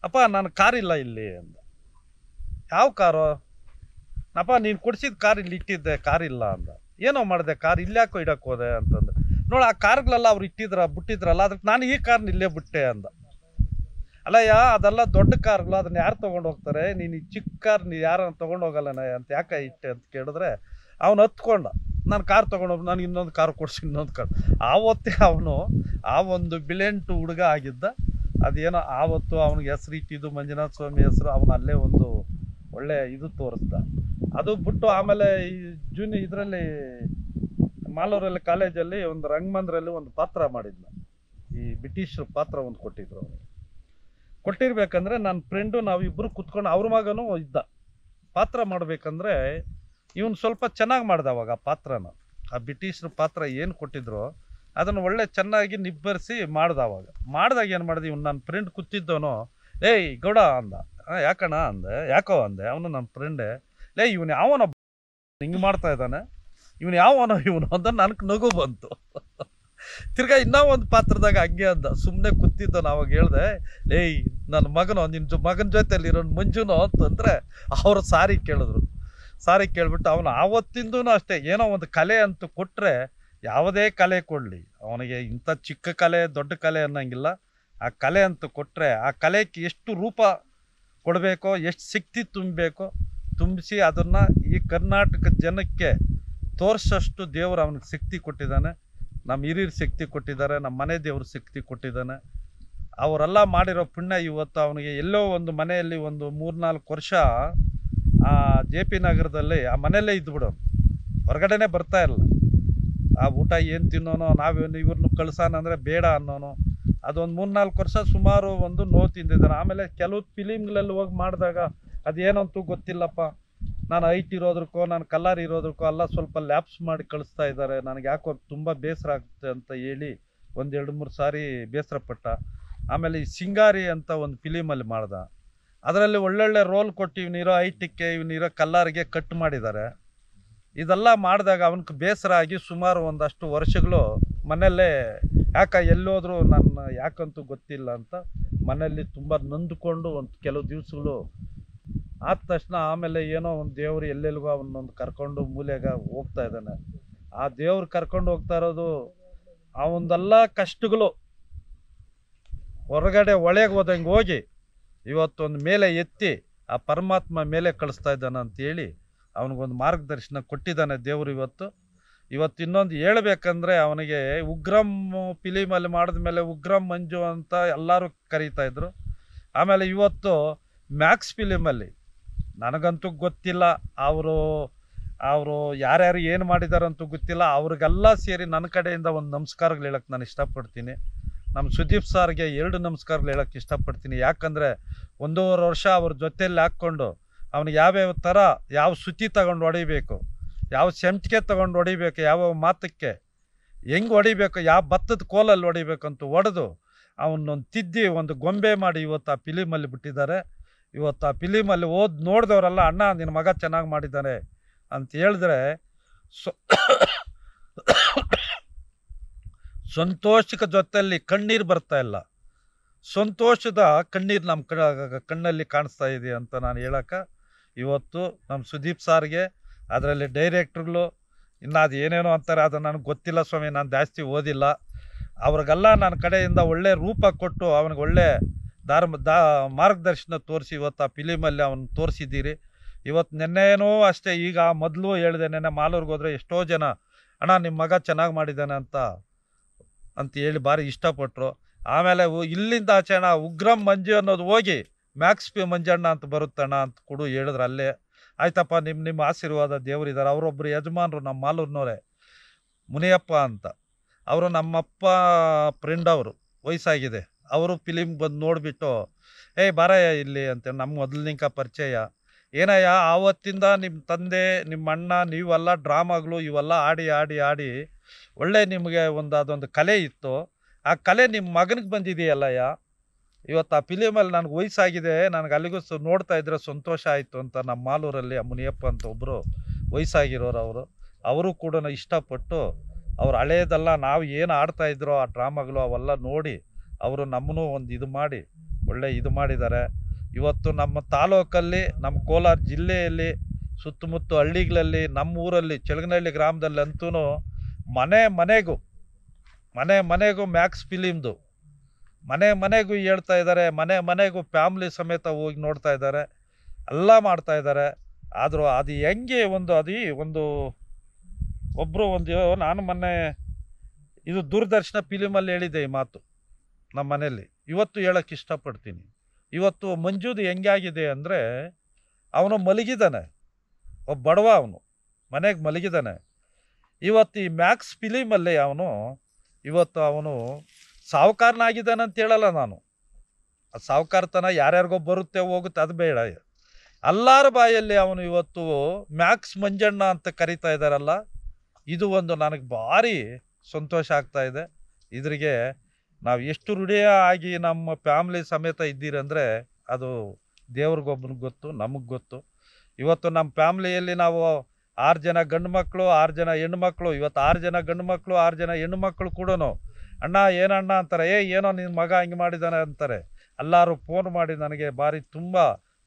ಅಪ್ಪ ನಾನು ಕಾರಿಲ್ಲ ಇಲ್ಲಿ ಅಂದ. ಯಾವ ಕಾರು? ಅಪ್ಪ ನೀನು ಕೊಡ್ಸಿದ ಕಾರ್ ಇಲ್ಲಿ ಇಟ್ಟಿದ್ದೆ, ಕಾರಿಲ್ಲ ಅಂದ. ಏನೋ ಮಾಡಿದೆ, ಕಾರ್ ಇಲ್ಲಾಕೋ ಇಡಕ್ಕೆ ಹೋದೆ ಅಂತಂದು. ನೋಡಿ ಆ ಕಾರ್ಗಳೆಲ್ಲ ಅವ್ರು ಬಿಟ್ಟಿದ್ರಲ್ಲ, ಅದಕ್ಕೆ ನಾನು ಈ ಕಾರ್ನ ಇಲ್ಲೇ ಬಿಟ್ಟೆ ಅಂದ. ಅಲ್ಲಯ್ಯ, ಅದೆಲ್ಲ ದೊಡ್ಡ ಕಾರ್ಗಳು, ಅದನ್ನ ಯಾರು ತೊಗೊಂಡು ಹೋಗ್ತಾರೆ, ನೀನು ಈ ಚಿಕ್ಕ ಕಾರ್ ಯಾರು ತೊಗೊಂಡು ಹೋಗಲ್ಲನ ಅಂತ ಯಾಕೆ ಇಟ್ಟೆ ಅಂತ ಕೇಳಿದ್ರೆ, ಅವನು ಹತ್ಕೊಂಡ, ನಾನು ಕಾರ್ ತೊಗೊಂಡೋಗಿ ನನಗೆ ಇನ್ನೊಂದು ಕಾರ್ ಕೊಡಿಸಿ, ಇನ್ನೊಂದು ಕಾರ್. ಆವತ್ತೇ ಅವನು ಆ ಒಂದು ಬಿಲೆಂಟು ಹುಡುಗ ಆಗಿದ್ದ. ಅದೇನೋ ಆವತ್ತು ಅವನಿಗೆ ಹೆಸರು ಇಟ್ಟಿದ್ದು ಮಂಜುನಾಥ ಸ್ವಾಮಿ ಹೆಸರು, ಅವನು ಅಲ್ಲೇ ಒಂದು ಒಳ್ಳೆ ಇದು ತೋರಿಸ್ದ. ಅದು ಬಿಟ್ಟು ಆಮೇಲೆ ಈ ಇದರಲ್ಲಿ ಮಾಲೂರಲ್ಲಿ ಕಾಲೇಜಲ್ಲಿ ಒಂದು ರಂಗಮಂದಿರಲ್ಲಿ ಒಂದು ಪಾತ್ರ ಮಾಡಿದ್ನ, ಈ ಬ್ರಿಟಿಷರು ಪಾತ್ರ ಒಂದು ಕೊಟ್ಟಿದ್ರು. ಅವರು ಕೊಟ್ಟಿರ್ಬೇಕಂದ್ರೆ ನನ್ನ ಫ್ರೆಂಡು ನಾವಿಬ್ಬರು ಕುತ್ಕೊಂಡು, ಅವ್ರ ಮಗನೂ ಇದ್ದ, ಪಾತ್ರ ಮಾಡಬೇಕಂದ್ರೆ ಇವನು ಸ್ವಲ್ಪ ಚೆನ್ನಾಗಿ ಮಾಡ್ದ ಅವಾಗ ಆ ಪಾತ್ರನ. ಆ ಬ್ರಿಟಿಷರು ಪಾತ್ರ ಏನು ಕೊಟ್ಟಿದ್ರು ಅದನ್ನು ಒಳ್ಳೆ ಚೆನ್ನಾಗಿ ನಿಬ್ಬರಿಸಿ ಮಾಡ್ದ. ಅವಾಗ ಮಾಡಿದಾಗ ಏನು ಮಾಡಿದೆ, ಇವನು ನನ್ನ ಫ್ರೆಂಡ್ ಕೂತಿದ್ದವನು, ಏಯ್ ಗೌಡ ಅಂದ. ಯಾಕಣ್ಣ ಅಂದೆ. ಯಾಕೋ ಅಂದೆ. ಅವನು ನನ್ನ ಫ್ರೆಂಡೇ. ಇವನು ಯಾವನೋ ಹಿಂಗೆ ಮಾಡ್ತಾ ಇದ್ದಾನೆ, ಇವನು ಯಾವನೋ ಅಂತ ನನಗೆ ನಗು ಬಂತು. ತಿರ್ಗಾ ಇನ್ನೂ ಒಂದು ಪಾತ್ರದಾಗ ಹಂಗೆ ಅಂದ. ಸುಮ್ಮನೆ ಕೂತಿದ್ದನು. ಅವಾಗ ಹೇಳ್ದೆ, ನನ್ನ ಮಗನೋ, ನಿನ್ನ ಮಗನ ಜೊತೆಯಲ್ಲಿರೋ ಮಂಜುನೋ ಅಂತಂದರೆ ಅವರು ಸಾರಿ ಕೇಳಿದ್ರು. ಸಾರಿ ಕೇಳಿಬಿಟ್ಟು ಅವನು ಆವತ್ತಿಂದೂ ಅಷ್ಟೇ, ಏನೋ ಒಂದು ಕಲೆ ಅಂತ ಕೊಟ್ಟರೆ, ಯಾವುದೇ ಕಲೆ ಕೊಡಲಿ ಅವನಿಗೆ, ಇಂಥ ಚಿಕ್ಕ ಕಲೆ ದೊಡ್ಡ ಕಲೆ ಅನ್ನೋಂಗಿಲ್ಲ. ಆ ಕಲೆ ಅಂತ ಕೊಟ್ಟರೆ ಆ ಕಲೆಗೆ ಎಷ್ಟು ರೂಪ ಕೊಡಬೇಕೋ, ಎಷ್ಟು ಶಕ್ತಿ ತುಂಬಬೇಕೋ ತುಂಬಿಸಿ ಅದನ್ನು ಈ ಕರ್ನಾಟಕ ಜನಕ್ಕೆ ತೋರಿಸೋಷ್ಟು ದೇವರು ಅವನಿಗೆ ಶಕ್ತಿ ಕೊಟ್ಟಿದ್ದಾನೆ. ನಮ್ಮ ಹಿರಿಯರು ಶಕ್ತಿ ಕೊಟ್ಟಿದ್ದಾರೆ, ನಮ್ಮ ಮನೆ ದೇವರು ಶಕ್ತಿ ಕೊಟ್ಟಿದ್ದಾನೆ. ಅವರೆಲ್ಲ ಮಾಡಿರೋ ಪುಣ್ಯ ಇವತ್ತು ಅವನಿಗೆ ಎಲ್ಲೋ ಒಂದು ಮನೆಯಲ್ಲಿ ಒಂದು 3-4 ವರ್ಷ ಆ JP ನಗರದಲ್ಲಿ ಆ ಮನೆಯಲ್ಲೇ ಇದ್ದುಬಿಡೋನು, ಹೊರಗಡೆನೇ ಬರ್ತಾ ಇರಲ್ಲ. ಆ ಊಟ ಏನು ತಿನ್ನೋನೋ, ನಾವೇನು ಇವ್ರನ್ನ ಕಳ್ಸೋಣ ಅಂದರೆ ಬೇಡ ಅನ್ನೋನು. ಅದೊಂದು 3-4 ವರ್ಷ ಸುಮಾರು ಒಂದು ನೋವು ತಿಂದಿದ್ದಾನೆ. ಆಮೇಲೆ ಕೆಲವು ಫಿಲಿಮ್ಗಳಲ್ಲಿ ಹೋಗಿ ಮಾಡಿದಾಗ ಅದೇನಂತೂ ಗೊತ್ತಿಲ್ಲಪ್ಪ, ನಾನು ಹೈಟ್ ಇರೋದಕ್ಕೋ ನಾನು ಕಲರ್ ಇರೋದಕ್ಕೋ ಎಲ್ಲ ಸ್ವಲ್ಪ ಲ್ಯಾಪ್ಸ್ ಮಾಡಿ ಕಳಿಸ್ತಾ ಇದ್ದಾರೆ, ನನಗೆ ಯಾಕೋ ತುಂಬ ಬೇಸರ ಆಗುತ್ತೆ ಅಂತ ಹೇಳಿ 1-2-3 ಸಾರಿ ಬೇಸರ ಪಟ್ಟ. ಆಮೇಲೆ ಈ ಸಿಂಗಾರಿ ಅಂತ ಒಂದು ಫಿಲಿಮಲ್ಲಿ ಮಾಡ್ದ, ಅದರಲ್ಲಿ ಒಳ್ಳೊಳ್ಳೆ ರೋಲ್ ಕೊಟ್ಟು ಇವನಿರೋ ಹೈಟಿಕ್ಕೆ ಇವನಿರೋ ಕಲ್ಲರ್ಗೆ ಕಟ್ ಮಾಡಿದ್ದಾರೆ. ಇದೆಲ್ಲ ಮಾಡಿದಾಗ ಅವನಿಗೆ ಬೇಸರ ಆಗಿ ಸುಮಾರು ಒಂದಷ್ಟು ವರ್ಷಗಳು ಮನೆಯಲ್ಲೇ ಎಲ್ಲೋದ್ರು ನನ್ನ ಯಾಕಂತೂ ಗೊತ್ತಿಲ್ಲ ಅಂತ ಮನೆಯಲ್ಲಿ ತುಂಬ ನೊಂದುಕೊಂಡು ಒಂದು ಕೆಲವು ದಿವಸಗಳು ಆದ ತಕ್ಷಣ ಆಮೇಲೆ ಏನೋ ಒಂದು ದೇವರು ಎಲ್ಲೆಲ್ಗೋ ಅವನೊಂದು ಕರ್ಕೊಂಡು ಮೂಲೆಗೆ ಹೋಗ್ತಾ ಇದ್ದಾನೆ. ಆ ದೇವ್ರು ಕರ್ಕೊಂಡು ಹೋಗ್ತಾ ಇರೋದು ಅವನದೆಲ್ಲ ಕಷ್ಟಗಳು ಹೊರಗಡೆ ಒಳಗೆ ಹೋದಂಗೆ ಹೋಗಿ ಇವತ್ತೊಂದು ಮೇಲೆ ಎತ್ತಿ ಆ ಪರಮಾತ್ಮ ಮೇಲೆ ಕಳಿಸ್ತಾ ಇದ್ದಾನೆ ಅಂತೇಳಿ ಅವನಿಗೊಂದು ಮಾರ್ಗದರ್ಶನ ಕೊಟ್ಟಿದ್ದಾನೆ ದೇವರು. ಇವತ್ತು ಇನ್ನೊಂದು ಹೇಳ್ಬೇಕಂದ್ರೆ ಅವನಿಗೆ ಉಗ್ರಂ ಫಿಲಿಮಲ್ಲಿ ಮಾಡಿದ ಮೇಲೆ ಉಗ್ರಂ ಮಂಜು ಅಂತ ಎಲ್ಲರೂ ಕರೀತಾಯಿದ್ರು. ಆಮೇಲೆ ಇವತ್ತು ಮ್ಯಾಕ್ಸ್ ಫಿಲಿಮಲ್ಲಿ ನನಗಂತೂ ಗೊತ್ತಿಲ್ಲ, ಅವರು ಯಾರ್ಯಾರು ಏನು ಮಾಡಿದಾರಂತೂ ಗೊತ್ತಿಲ್ಲ, ಅವ್ರಿಗೆಲ್ಲ ಸೇರಿ ನನ್ನ ಕಡೆಯಿಂದ ಒಂದು ನಮಸ್ಕಾರಗಳು ಹೇಳೋಕ್ಕೆ ನಾನು ಇಷ್ಟಪಡ್ತೀನಿ. ನಮ್ಮ ಸುದೀಪ್ ಸಾರ್ಗೆ 2 ನಮಸ್ಕಾರಗಳು ಹೇಳೋಕ್ಕೆ ಇಷ್ಟಪಡ್ತೀನಿ. ಯಾಕಂದರೆ 1.5 ವರ್ಷ ಅವ್ರ ಜೊತೆಯಲ್ಲಿ ಹಾಕ್ಕೊಂಡು ಅವನಿಗೆ ಯಾವ್ಯಾವ ಥರ ಯಾವ ಸುತ್ತಿ ತಗೊಂಡು ಹೊಡಿಬೇಕು, ಯಾವ ಸೆಂಟಿಗೆ ತಗೊಂಡು ಹೊಡಿಬೇಕು, ಯಾವ ಮಾತಕ್ಕೆ ಹೆಂಗೆ ಹೊಡಿಬೇಕು, ಯಾವ ಭತ್ತದ ಕೋಲಲ್ಲಿ ಹೊಡಿಬೇಕಂತ ಹೊಡೆದು ಅವನೊಂದು ತಿದ್ದಿ ಒಂದು ಗೊಂಬೆ ಮಾಡಿ ಇವತ್ತು ಆ ಫಿಲಿಮಲ್ಲಿ ಬಿಟ್ಟಿದ್ದಾರೆ. ಇವತ್ತು ಆ ಫಿಲಿಮಲ್ಲಿ ನೋಡಿದವರೆಲ್ಲ ಅಣ್ಣ ನಿನ್ನ ಮಗ ಚೆನ್ನಾಗಿ ಮಾಡಿದ್ದಾನೆ ಅಂತ ಹೇಳಿದ್ರೆ ಸಂತೋಷಕ್ಕೆ ಜೊತೆಯಲ್ಲಿ ಕಣ್ಣೀರು ಬರ್ತಾ ಇಲ್ಲ, ಸಂತೋಷದ ಕಣ್ಣೀರು ನಮ್ಮ ಕಣ್ಣಲ್ಲಿ ಕಾಣಿಸ್ತಾ ಇದೆ ಅಂತ ನಾನು ಹೇಳೋಕೆ ಇವತ್ತು ನಮ್ಮ ಸುದೀಪ್ ಸಾರ್ಗೆ, ಅದರಲ್ಲಿ ಡೈರೆಕ್ಟ್ರುಗಳು ಇನ್ನು ಅದು ಏನೇನೋ ಅಂತಾರೆ, ಅದು ನನಗೆ ಗೊತ್ತಿಲ್ಲ ಸ್ವಾಮಿ, ನಾನು ಜಾಸ್ತಿ ಓದಿಲ್ಲ. ಅವ್ರಿಗೆಲ್ಲ ನನ್ನ ಕಡೆಯಿಂದ ಒಳ್ಳೆ ರೂಪ ಕೊಟ್ಟು ಅವನಿಗೆ ಒಳ್ಳೆ ಮಾರ್ಗದರ್ಶನ ತೋರಿಸಿ ಇವತ್ತು ಆ ಫಿಲಿಮಲ್ಲಿ ಅವನು ತೋರಿಸಿದ್ದೀರಿ. ಇವತ್ತು ನೆನ್ನೇನೋ ಅಷ್ಟೇ, ಈಗ ಮೊದಲು ಹೇಳಿದೆ, ನೆನ್ನೆ ಮಾಲೂರಿಗೆ ಹೋದರೆ ಎಷ್ಟೋ ಜನ ಅಣ್ಣ ನಿಮ್ಮ ಮಗ ಚೆನ್ನಾಗಿ ಮಾಡಿದ್ದಾನೆ ಅಂತ ಹೇಳಿ ಭಾರಿ ಇಷ್ಟಪಟ್ಟರು. ಆಮೇಲೆ ಇಲ್ಲಿಂದ ಆಚೆ ಅಣ್ಣ ಉಗ್ರಂ ಮಂಜು ಅನ್ನೋದು ಹೋಗಿ ಮ್ಯಾಕ್ಸ್ ಮಂಜಣ್ಣ ಅಂತ ಬರುತ್ತಣ್ಣ ಅಂತ ಕೂಡ ಹೇಳಿದ್ರು. ಅಲ್ಲೇ ಆಯ್ತಪ್ಪ, ನಿಮ್ಮ ಆಶೀರ್ವಾದ ದೇವರಿದ್ದಾರೆ. ಅವರೊಬ್ಬರು ಯಜಮಾನರು ನಮ್ಮ ಮಾಲೂರಿನವರೇ, ಮುನಿಯಪ್ಪ ಅಂತ, ಅವರು ನಮ್ಮಪ್ಪ ಫ್ರೆಂಡ್, ಅವರು ವಯಸ್ಸಾಗಿದೆ, ಅವರು ಫಿಲಿಮ್ ಬಂದು ನೋಡಿಬಿಟ್ಟು ಬಾರಯ್ಯ ಇಲ್ಲಿ ಅಂತ ನಮ್ಮ ಮೊದಲಿನಿಂಕ ಪರಿಚಯ. ಏನಯ್ಯ ಆವತ್ತಿಂದ ನಿಮ್ಮ ತಂದೆ ನಿಮ್ಮ ಅಣ್ಣ ನೀವೆಲ್ಲ ಡ್ರಾಮಾಗಳು ಇವೆಲ್ಲ ಆಡಿ ಒಳ್ಳೆ ನಿಮಗೆ ಅದೊಂದು ಕಲೆ ಇತ್ತು, ಆ ಕಲೆ ನಿಮ್ಮ ಮಗನಿಗೆ ಬಂದಿದೆಯಲ್ಲಯ್ಯ. ಇವತ್ತು ಆ ಫಿಲಿಮಲ್ಲಿ ನನಗೆ ವಯಸ್ಸಾಗಿದೆ, ನನಗೆ ಅಲ್ಲಿಗೂ ನೋಡ್ತಾ ಇದ್ರೆ ಸಂತೋಷ ಆಯಿತು ಅಂತ ನಮ್ಮ ಮಾಲೂರಲ್ಲಿ ಆ ಮುನಿಯಪ್ಪ ಅಂತ ಒಬ್ಬರು ವಯಸ್ಸಾಗಿರೋರು ಅವರು ಕೂಡ ಇಷ್ಟಪಟ್ಟು ಅವ್ರು ಹಳೇದೆಲ್ಲ ನಾವು ಏನು ಆಡ್ತಾಯಿದ್ರೋ ಆ ಡ್ರಾಮಾಗಳು ಅವೆಲ್ಲ ನೋಡಿ ಅವರು ನಮ್ಮನ್ನು ಒಂದು ಇದು ಮಾಡಿ ಒಳ್ಳೆ ಇದು ಮಾಡಿದ್ದಾರೆ. ಇವತ್ತು ನಮ್ಮ ತಾಲೂಕಲ್ಲಿ, ನಮ್ಮ ಕೋಲಾರ ಜಿಲ್ಲೆಯಲ್ಲಿ, ಸುತ್ತಮುತ್ತ ಹಳ್ಳಿಗಳಲ್ಲಿ, ನಮ್ಮ ಊರಲ್ಲಿ ಚೆಳಗನಹಳ್ಳಿ ಗ್ರಾಮದಲ್ಲಂತೂ ಮನೆ ಮನೆಗೂ ಮ್ಯಾಕ್ಸ್ ಫಿಲಿಮ್ದು ಮನೆಗೂ ಹೇಳ್ತಾ ಇದ್ದಾರೆ, ಮನೆಗೂ ಫ್ಯಾಮ್ಲಿ ಸಮೇತ ಹೋಗಿ ನೋಡ್ತಾ ಇದ್ದಾರೆ, ಎಲ್ಲ ಮಾಡ್ತಾ ಇದ್ದಾರೆ. ಆದರೂ ಅದು ಹೆಂಗೆ ನಾನು ಮೊನ್ನೆ ಇದು ದೂರದರ್ಶನ ಫಿಲಿಮಲ್ಲಿ ಹೇಳಿದ್ದೆ ಈ ಮಾತು ನಮ್ಮ ಮನೆಯಲ್ಲಿ, ಇವತ್ತು ಹೇಳೋಕ್ಕೆ ಇಷ್ಟಪಡ್ತೀನಿ. ಇವತ್ತು ಮಂಜುದು ಹೆಂಗಾಗಿದೆ ಅಂದರೆ, ಅವನು ಮಲಗಿದ್ದಾನೆ, ಒಬ್ಬ ಬಡವ, ಅವನು ಮನೆಗೆ ಮಲಗಿದ್ದಾನೆ. ಇವತ್ತು ಈ ಮ್ಯಾಕ್ಸ್ ಫಿಲಿಮಲ್ಲಿ ಅವನು ಸಾಹುಕಾರನಾಗಿದ್ದಾನೆ ಅಂತ ಹೇಳಲ್ಲ ನಾನು. ಆ ಸಾಹುಕಾರತನ ಯಾರ್ಯಾರಿಗೋ ಬರುತ್ತೆ ಹೋಗುತ್ತೆ, ಅದು ಬೇಡ. ಎಲ್ಲರ ಬಾಯಲ್ಲಿ ಅವನು ಇವತ್ತು ಮ್ಯಾಕ್ಸ್ ಮಂಜಣ್ಣ ಅಂತ ಕರೀತಾ ಇದ್ದಾರಲ್ಲ, ಇದು ನನಗೆ ಭಾರಿ ಸಂತೋಷ ಆಗ್ತಾ ಇದೆ. ಇದ್ರಿಗೆ ನಾವು ಎಷ್ಟು ರೂಢಿಯ ಆಗಿ ನಮ್ಮ ಫ್ಯಾಮ್ಲಿ ಸಮೇತ ಇದ್ದೀರಂದರೆ ಅದು ದೇವ್ರಿಗೊಬ್ಬನಿಗೆ ಗೊತ್ತು, ನಮಗೆ ಗೊತ್ತು. ಇವತ್ತು ನಮ್ಮ ಫ್ಯಾಮ್ಲಿಯಲ್ಲಿ ನಾವು 6 ಜನ ಗಂಡು ಮಕ್ಕಳು, 6 ಜನ ಹೆಣ್ಮಕ್ಳು. ಇವತ್ತು 6 ಜನ ಗಂಡು ಮಕ್ಕಳು, 6 ಜನ ಹೆಣ್ಮಕ್ಳು ಕೂಡ ಅಣ್ಣ ಏನಣ್ಣ ಅಂತಾರೆ, ಏನೋ ನಿನ್ನ ಮಗ ಹಿಂಗೆ ಮಾಡಿದ್ದಾನೆ ಅಂತಾರೆ. ಎಲ್ಲರೂ ಫೋನ್ ಮಾಡಿ ನನಗೆ ಭಾರಿ ತುಂಬ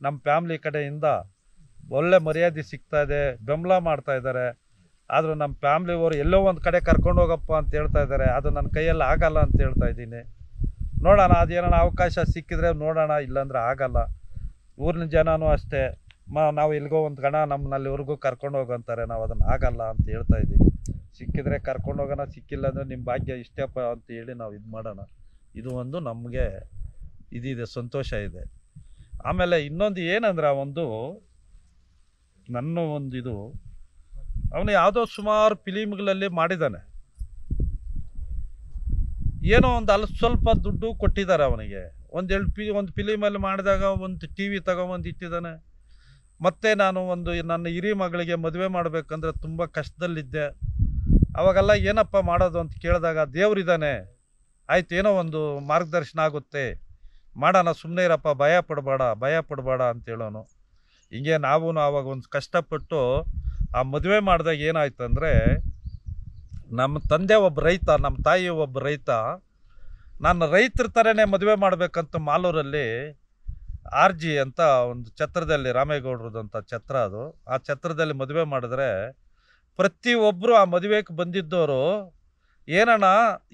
ನಮ್ಮ ಫ್ಯಾಮ್ಲಿ ಕಡೆಯಿಂದ ಒಳ್ಳೆ ಮರ್ಯಾದೆ ಸಿಗ್ತಾ ಇದೆ, ಬೆಂಬಲ ಮಾಡ್ತಾ ಇದ್ದಾರೆ. ಆದರೂ ನಮ್ಮ ಫ್ಯಾಮ್ಲಿಯವರು ಎಲ್ಲೋ ಒಂದು ಕಡೆ ಕರ್ಕೊಂಡು ಹೋಗಪ್ಪ ಅಂತ ಹೇಳ್ತಾ ಇದ್ದಾರೆ, ಅದು ನನ್ನ ಕೈಯಲ್ಲಿ ಆಗಲ್ಲ ಅಂತ ಹೇಳ್ತಾ ಇದ್ದೀನಿ. ನೋಡೋಣ, ಅದೇನೋ ಅವಕಾಶ ಸಿಕ್ಕಿದ್ರೆ ನೋಡೋಣ, ಇಲ್ಲಾಂದ್ರೆ ಆಗಲ್ಲ. ಊರಿನ ಜನನೂ ಅಷ್ಟೇ, ನಾವು ಎಲ್ಲಿಗೋ ಒಂದು ಗಣ ನಮ್ಮನ್ನಲ್ಲಿವರೆಗೂ ಕರ್ಕೊಂಡು ಹೋಗಂತಾರೆ, ನಾವು ಅದನ್ನು ಆಗಲ್ಲ ಅಂತ ಹೇಳ್ತಾ ಇದ್ದೀನಿ. ಸಿಕ್ಕಿದ್ರೆ ಕರ್ಕೊಂಡು ಹೋಗೋಣ, ಸಿಕ್ಕಿಲ್ಲ ಅಂದರೆ ನಿಮ್ಮ ಭಾಗ್ಯ ಇಷ್ಟಪ್ಪ ಅಂತ ಹೇಳಿ ನಾವು ಇದು ಮಾಡೋಣ. ಇದು ನಮಗೆ ಇದಿದೆ, ಸಂತೋಷ ಇದೆ. ಆಮೇಲೆ ಇನ್ನೊಂದು ಏನಂದ್ರೆ ನನ್ನ ಒಂದು ಇದು, ಅವನು ಯಾವುದೋ ಸುಮಾರು ಫಿಲಿಮ್ಗಳಲ್ಲಿ ಮಾಡಿದ್ದಾನೆ, ಏನೋ ಒಂದು ಸ್ವಲ್ಪ ದುಡ್ಡು ಕೊಟ್ಟಿದ್ದಾರೆ ಅವನಿಗೆ. ಒಂದು ಫಿಲಿಮಲ್ಲಿ ಮಾಡಿದಾಗ ಒಂದು ಟಿ ವಿ ತಗೊಂಬಂದು ಇಟ್ಟಿದ್ದಾನೆ. ಮತ್ತು ನಾನು ನನ್ನ ಹಿರಿ ಮಗಳಿಗೆ ಮದುವೆ ಮಾಡಬೇಕಂದ್ರೆ ತುಂಬ ಕಷ್ಟದಲ್ಲಿದ್ದೆ. ಅವಾಗೆಲ್ಲ ಏನಪ್ಪ ಮಾಡೋದು ಅಂತ ಕೇಳಿದಾಗ, ದೇವ್ರಿದ್ದಾನೆ, ಆಯ್ತು ಏನೋ ಒಂದು ಮಾರ್ಗದರ್ಶನ ಆಗುತ್ತೆ, ಮಾಡೋಣ, ಸುಮ್ಮನೆ ಇರಪ್ಪ, ಭಯ ಪಡಬೇಡ ಅಂತ ಹೇಳೋನು. ಹಿಂಗೆ ನಾವು ಆವಾಗ ಒಂದು ಕಷ್ಟಪಟ್ಟು ಆ ಮದುವೆ ಮಾಡಿದಾಗ ಏನಾಯ್ತು ಅಂದರೆ, ನಮ್ಮ ತಂದೆ ಒಬ್ಬ ರೈತ, ನಮ್ಮ ತಾಯಿ ಒಬ್ಬ ರೈತ. ನಾನು ರೈತರ ಥರನೇ ಮದುವೆ ಮಾಡಬೇಕಂತ ಮಾಲೂರಲ್ಲಿ RG ಅಂತ ಒಂದು ಛತ್ರದಲ್ಲಿ, ರಾಮೇಗೌಡ್ರದಂಥ ಛತ್ರ ಅದು, ಆ ಛತ್ರದಲ್ಲಿ ಮದುವೆ ಮಾಡಿದ್ರೆ ಪ್ರತಿಯೊಬ್ಬರು ಆ ಮದುವೆಗೆ ಬಂದಿದ್ದವರು, ಏನಣ್ಣ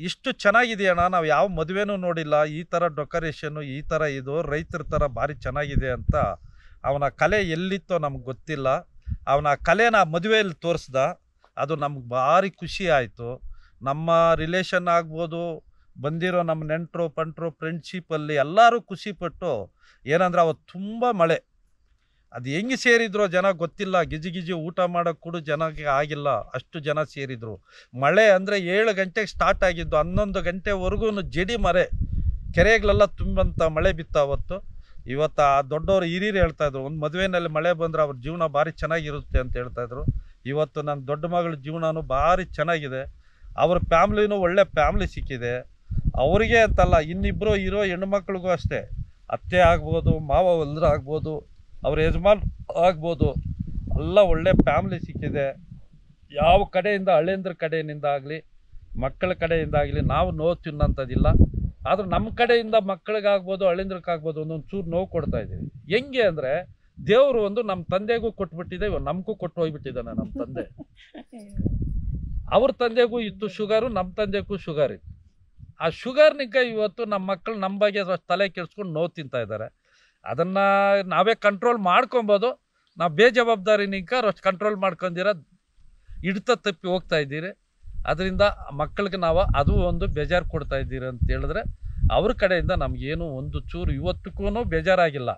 ಇಷ್ಟು ಚೆನ್ನಾಗಿದೆಯಣ್ಣ, ನಾವು ಯಾವ ಮದುವೆನೂ ನೋಡಿಲ್ಲ, ಈ ಥರ ಡೆಕೋರೇಷನ್ನು, ಈ ಥರ ಇದು ರೈತರ ಥರ ಭಾರಿ ಚೆನ್ನಾಗಿದೆ ಅಂತ. ಅವನ ಕಲೆ ಎಲ್ಲಿತ್ತೋ ನಮ್ಗೆ ಗೊತ್ತಿಲ್ಲ, ಅವನ ಕಲೆನ ಮದುವೆಯಲ್ಲಿ ತೋರಿಸ್ದ. ಅದು ನಮ್ಗೆ ಭಾರಿ ಖುಷಿ ಆಯಿತು. ನಮ್ಮ ರಿಲೇಷನ್ ಆಗ್ಬೋದು, ಬಂದಿರೋ ನಮ್ಮ ನೆಂಟರು ಪಂಟರು ಫ್ರೆಂಡ್ಶಿಪ್ಪಲ್ಲಿ ಎಲ್ಲರೂ ಖುಷಿಪಟ್ಟು. ಏನಂದ್ರೆ ಅವತ್ತು ತುಂಬ ಮಳೆ, ಅದು ಹೆಂಗೆ ಸೇರಿದ್ರು ಜನ ಗೊತ್ತಿಲ್ಲ, ಗಿಜಿ ಊಟ ಮಾಡೋಕ್ಕೆ ಕೂಡ ಜನಕ್ಕೆ ಆಗಿಲ್ಲ, ಅಷ್ಟು ಜನ ಸೇರಿದರು. ಮಳೆ ಅಂದರೆ 7 ಗಂಟೆಗೆ ಸ್ಟಾರ್ಟ್ ಆಗಿದ್ದು, 11 ಗಂಟೆವರೆಗೂ ಜಡಿ ಮರೆ, ಕೆರೆಗಳೆಲ್ಲ ತುಂಬಂಥ ಮಳೆ ಬಿತ್ತು ಅವತ್ತು. ಇವತ್ತು ಆ ದೊಡ್ಡವರು ಹಿರಿಯರು ಹೇಳ್ತಾಯಿದ್ರು, ಒಂದು ಮದುವೆಯಲ್ಲಿ ಮಳೆ ಬಂದರೆ ಅವ್ರ ಜೀವನ ಭಾರಿ ಚೆನ್ನಾಗಿರುತ್ತೆ ಅಂತ ಹೇಳ್ತಾಯಿದ್ರು. ಇವತ್ತು ನನ್ನ ದೊಡ್ಡ ಮಗಳ ಜೀವನನೂ ಭಾರಿ ಚೆನ್ನಾಗಿದೆ. ಅವ್ರ ಫ್ಯಾಮ್ಲಿನೂ ಒಳ್ಳೆ ಫ್ಯಾಮ್ಲಿ ಸಿಕ್ಕಿದೆ. ಅವರಿಗೆ ಅಂತಲ್ಲ, ಇನ್ನಿಬ್ಬರು ಇರೋ ಹೆಣ್ಮಕ್ಳಿಗೂ ಅಷ್ಟೇ, ಅತ್ತೆ ಆಗ್ಬೋದು, ಮಾವ ಹೊಲ್ದ್ರು ಆಗ್ಬೋದು, ಅವ್ರ ಯಜಮಾನ್ ಆಗ್ಬೋದು, ಎಲ್ಲ ಒಳ್ಳೆ ಫ್ಯಾಮ್ಲಿ ಸಿಕ್ಕಿದೆ. ಯಾವ ಕಡೆಯಿಂದ, ಹಳ್ಳಿಂದ್ರ ಕಡೆಯಿಂದ ಆಗಲಿ ಮಕ್ಕಳ ಕಡೆಯಿಂದ ಆಗಲಿ ನಾವು ನೋವು ತಿನ್ನೋಂಥದ್ದಿಲ್ಲ. ಆದ್ರೆ ನಮ್ಮ ಕಡೆಯಿಂದ ಮಕ್ಕಳಿಗಾಗ್ಬೋದು, ಹಳ್ಳಿಂದ್ರಕ್ಕಾಗ್ಬೋದು ಒಂದೊಂದು ಚೂರು ನೋವು ಕೊಡ್ತಾಯಿದ್ದೀವಿ. ಹೆಂಗೆ ಅಂದರೆ, ದೇವರು ನಮ್ಮ ತಂದೆಗೂ ಕೊಟ್ಬಿಟ್ಟಿದೆ, ನಮಗೂ ಕೊಟ್ಟು ಹೋಗ್ಬಿಟ್ಟಿದ್ದಾನೆ. ನಮ್ಮ ತಂದೆ, ಅವ್ರ ತಂದೆಗೂ ಇತ್ತು ಶುಗರು, ನಮ್ಮ ತಂದೆಗೂ ಶುಗರ್ ಇತ್ತು. ಆ ಶುಗರ್ನಿಂದ ಇವತ್ತು ನಮ್ಮ ಮಕ್ಕಳು ನಮ್ಮ ಬಗ್ಗೆ ತಲೆ ಕೆಡಿಸ್ಕೊಂಡು ನೋವು ತಿಂತಾಯಿದ್ದಾರೆ. ಅದನ್ನು ನಾವೇ ಕಂಟ್ರೋಲ್ ಮಾಡ್ಕೊಬೋದು. ನಾವು ಬೇಜವಾಬ್ದಾರಿನಿಂದ ಕಂಟ್ರೋಲ್ ಮಾಡ್ಕೊಂಡಿರೋ ಹಿಡ್ತ ತಪ್ಪಿ ಹೋಗ್ತಾ ಇದ್ದೀರಿ. ಅದರಿಂದ ಮಕ್ಕಳಿಗೆ ನಾವು ಅದು ಒಂದು ಬೇಜಾರು ಕೊಡ್ತಾ ಇದ್ದೀರಿ ಅಂತ ಹೇಳಿದ್ರೆ, ಅವ್ರ ಕಡೆಯಿಂದ ನಮಗೇನು ಒಂದು ಚೂರು ಇವತ್ತಕ್ಕೂ ಬೇಜಾರಾಗಿಲ್ಲ.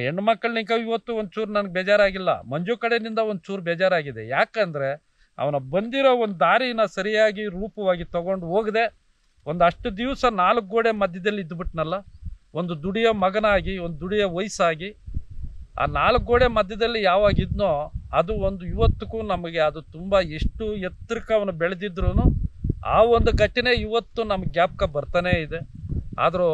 ಹೆಣ್ಣು ಮಕ್ಕಳನಿಂದ ಇವತ್ತು ಒಂದು ಚೂರು ನನಗೆ ಬೇಜಾರಾಗಿಲ್ಲ. ಮಂಜು ಕಡೆಯಿಂದ ಒಂದು ಚೂರು ಬೇಜಾರಾಗಿದೆ. ಯಾಕಂದರೆ ಅವನ ಬಂದಿರೋ ಒಂದು ದಾರಿನ ಸರಿಯಾಗಿ ರೂಪವಾಗಿ ತೊಗೊಂಡು ಹೋಗದೆ, ಒಂದು ಅಷ್ಟು ದಿವಸ 4 ಗೋಡೆ ಮಧ್ಯದಲ್ಲಿ ಇದ್ದುಬಿಟ್ನಲ್ಲ. ಒಂದು ದುಡಿಯೋ ಮಗನಾಗಿ, ಒಂದು ದುಡಿಯೋ ವಯಸ್ಸಾಗಿ, ಆ 4 ಗೋಡೆ ಮಧ್ಯದಲ್ಲಿ ಯಾವಾಗ ಇದ್ನೋ ಅದು ಒಂದು ಇವತ್ತಕ್ಕೂ ನಮಗೆ ಅದು ತುಂಬ ಎಷ್ಟು ಎತ್ತರಕ್ಕೆ ಅವನು ಬೆಳೆದಿದ್ರು ಆ ಒಂದು ಘಟನೆ ಇವತ್ತು ನಮ್ಗೆ ಜ್ಞಾಪಕ ಬರ್ತಾನೇ ಇದೆ. ಆದರೂ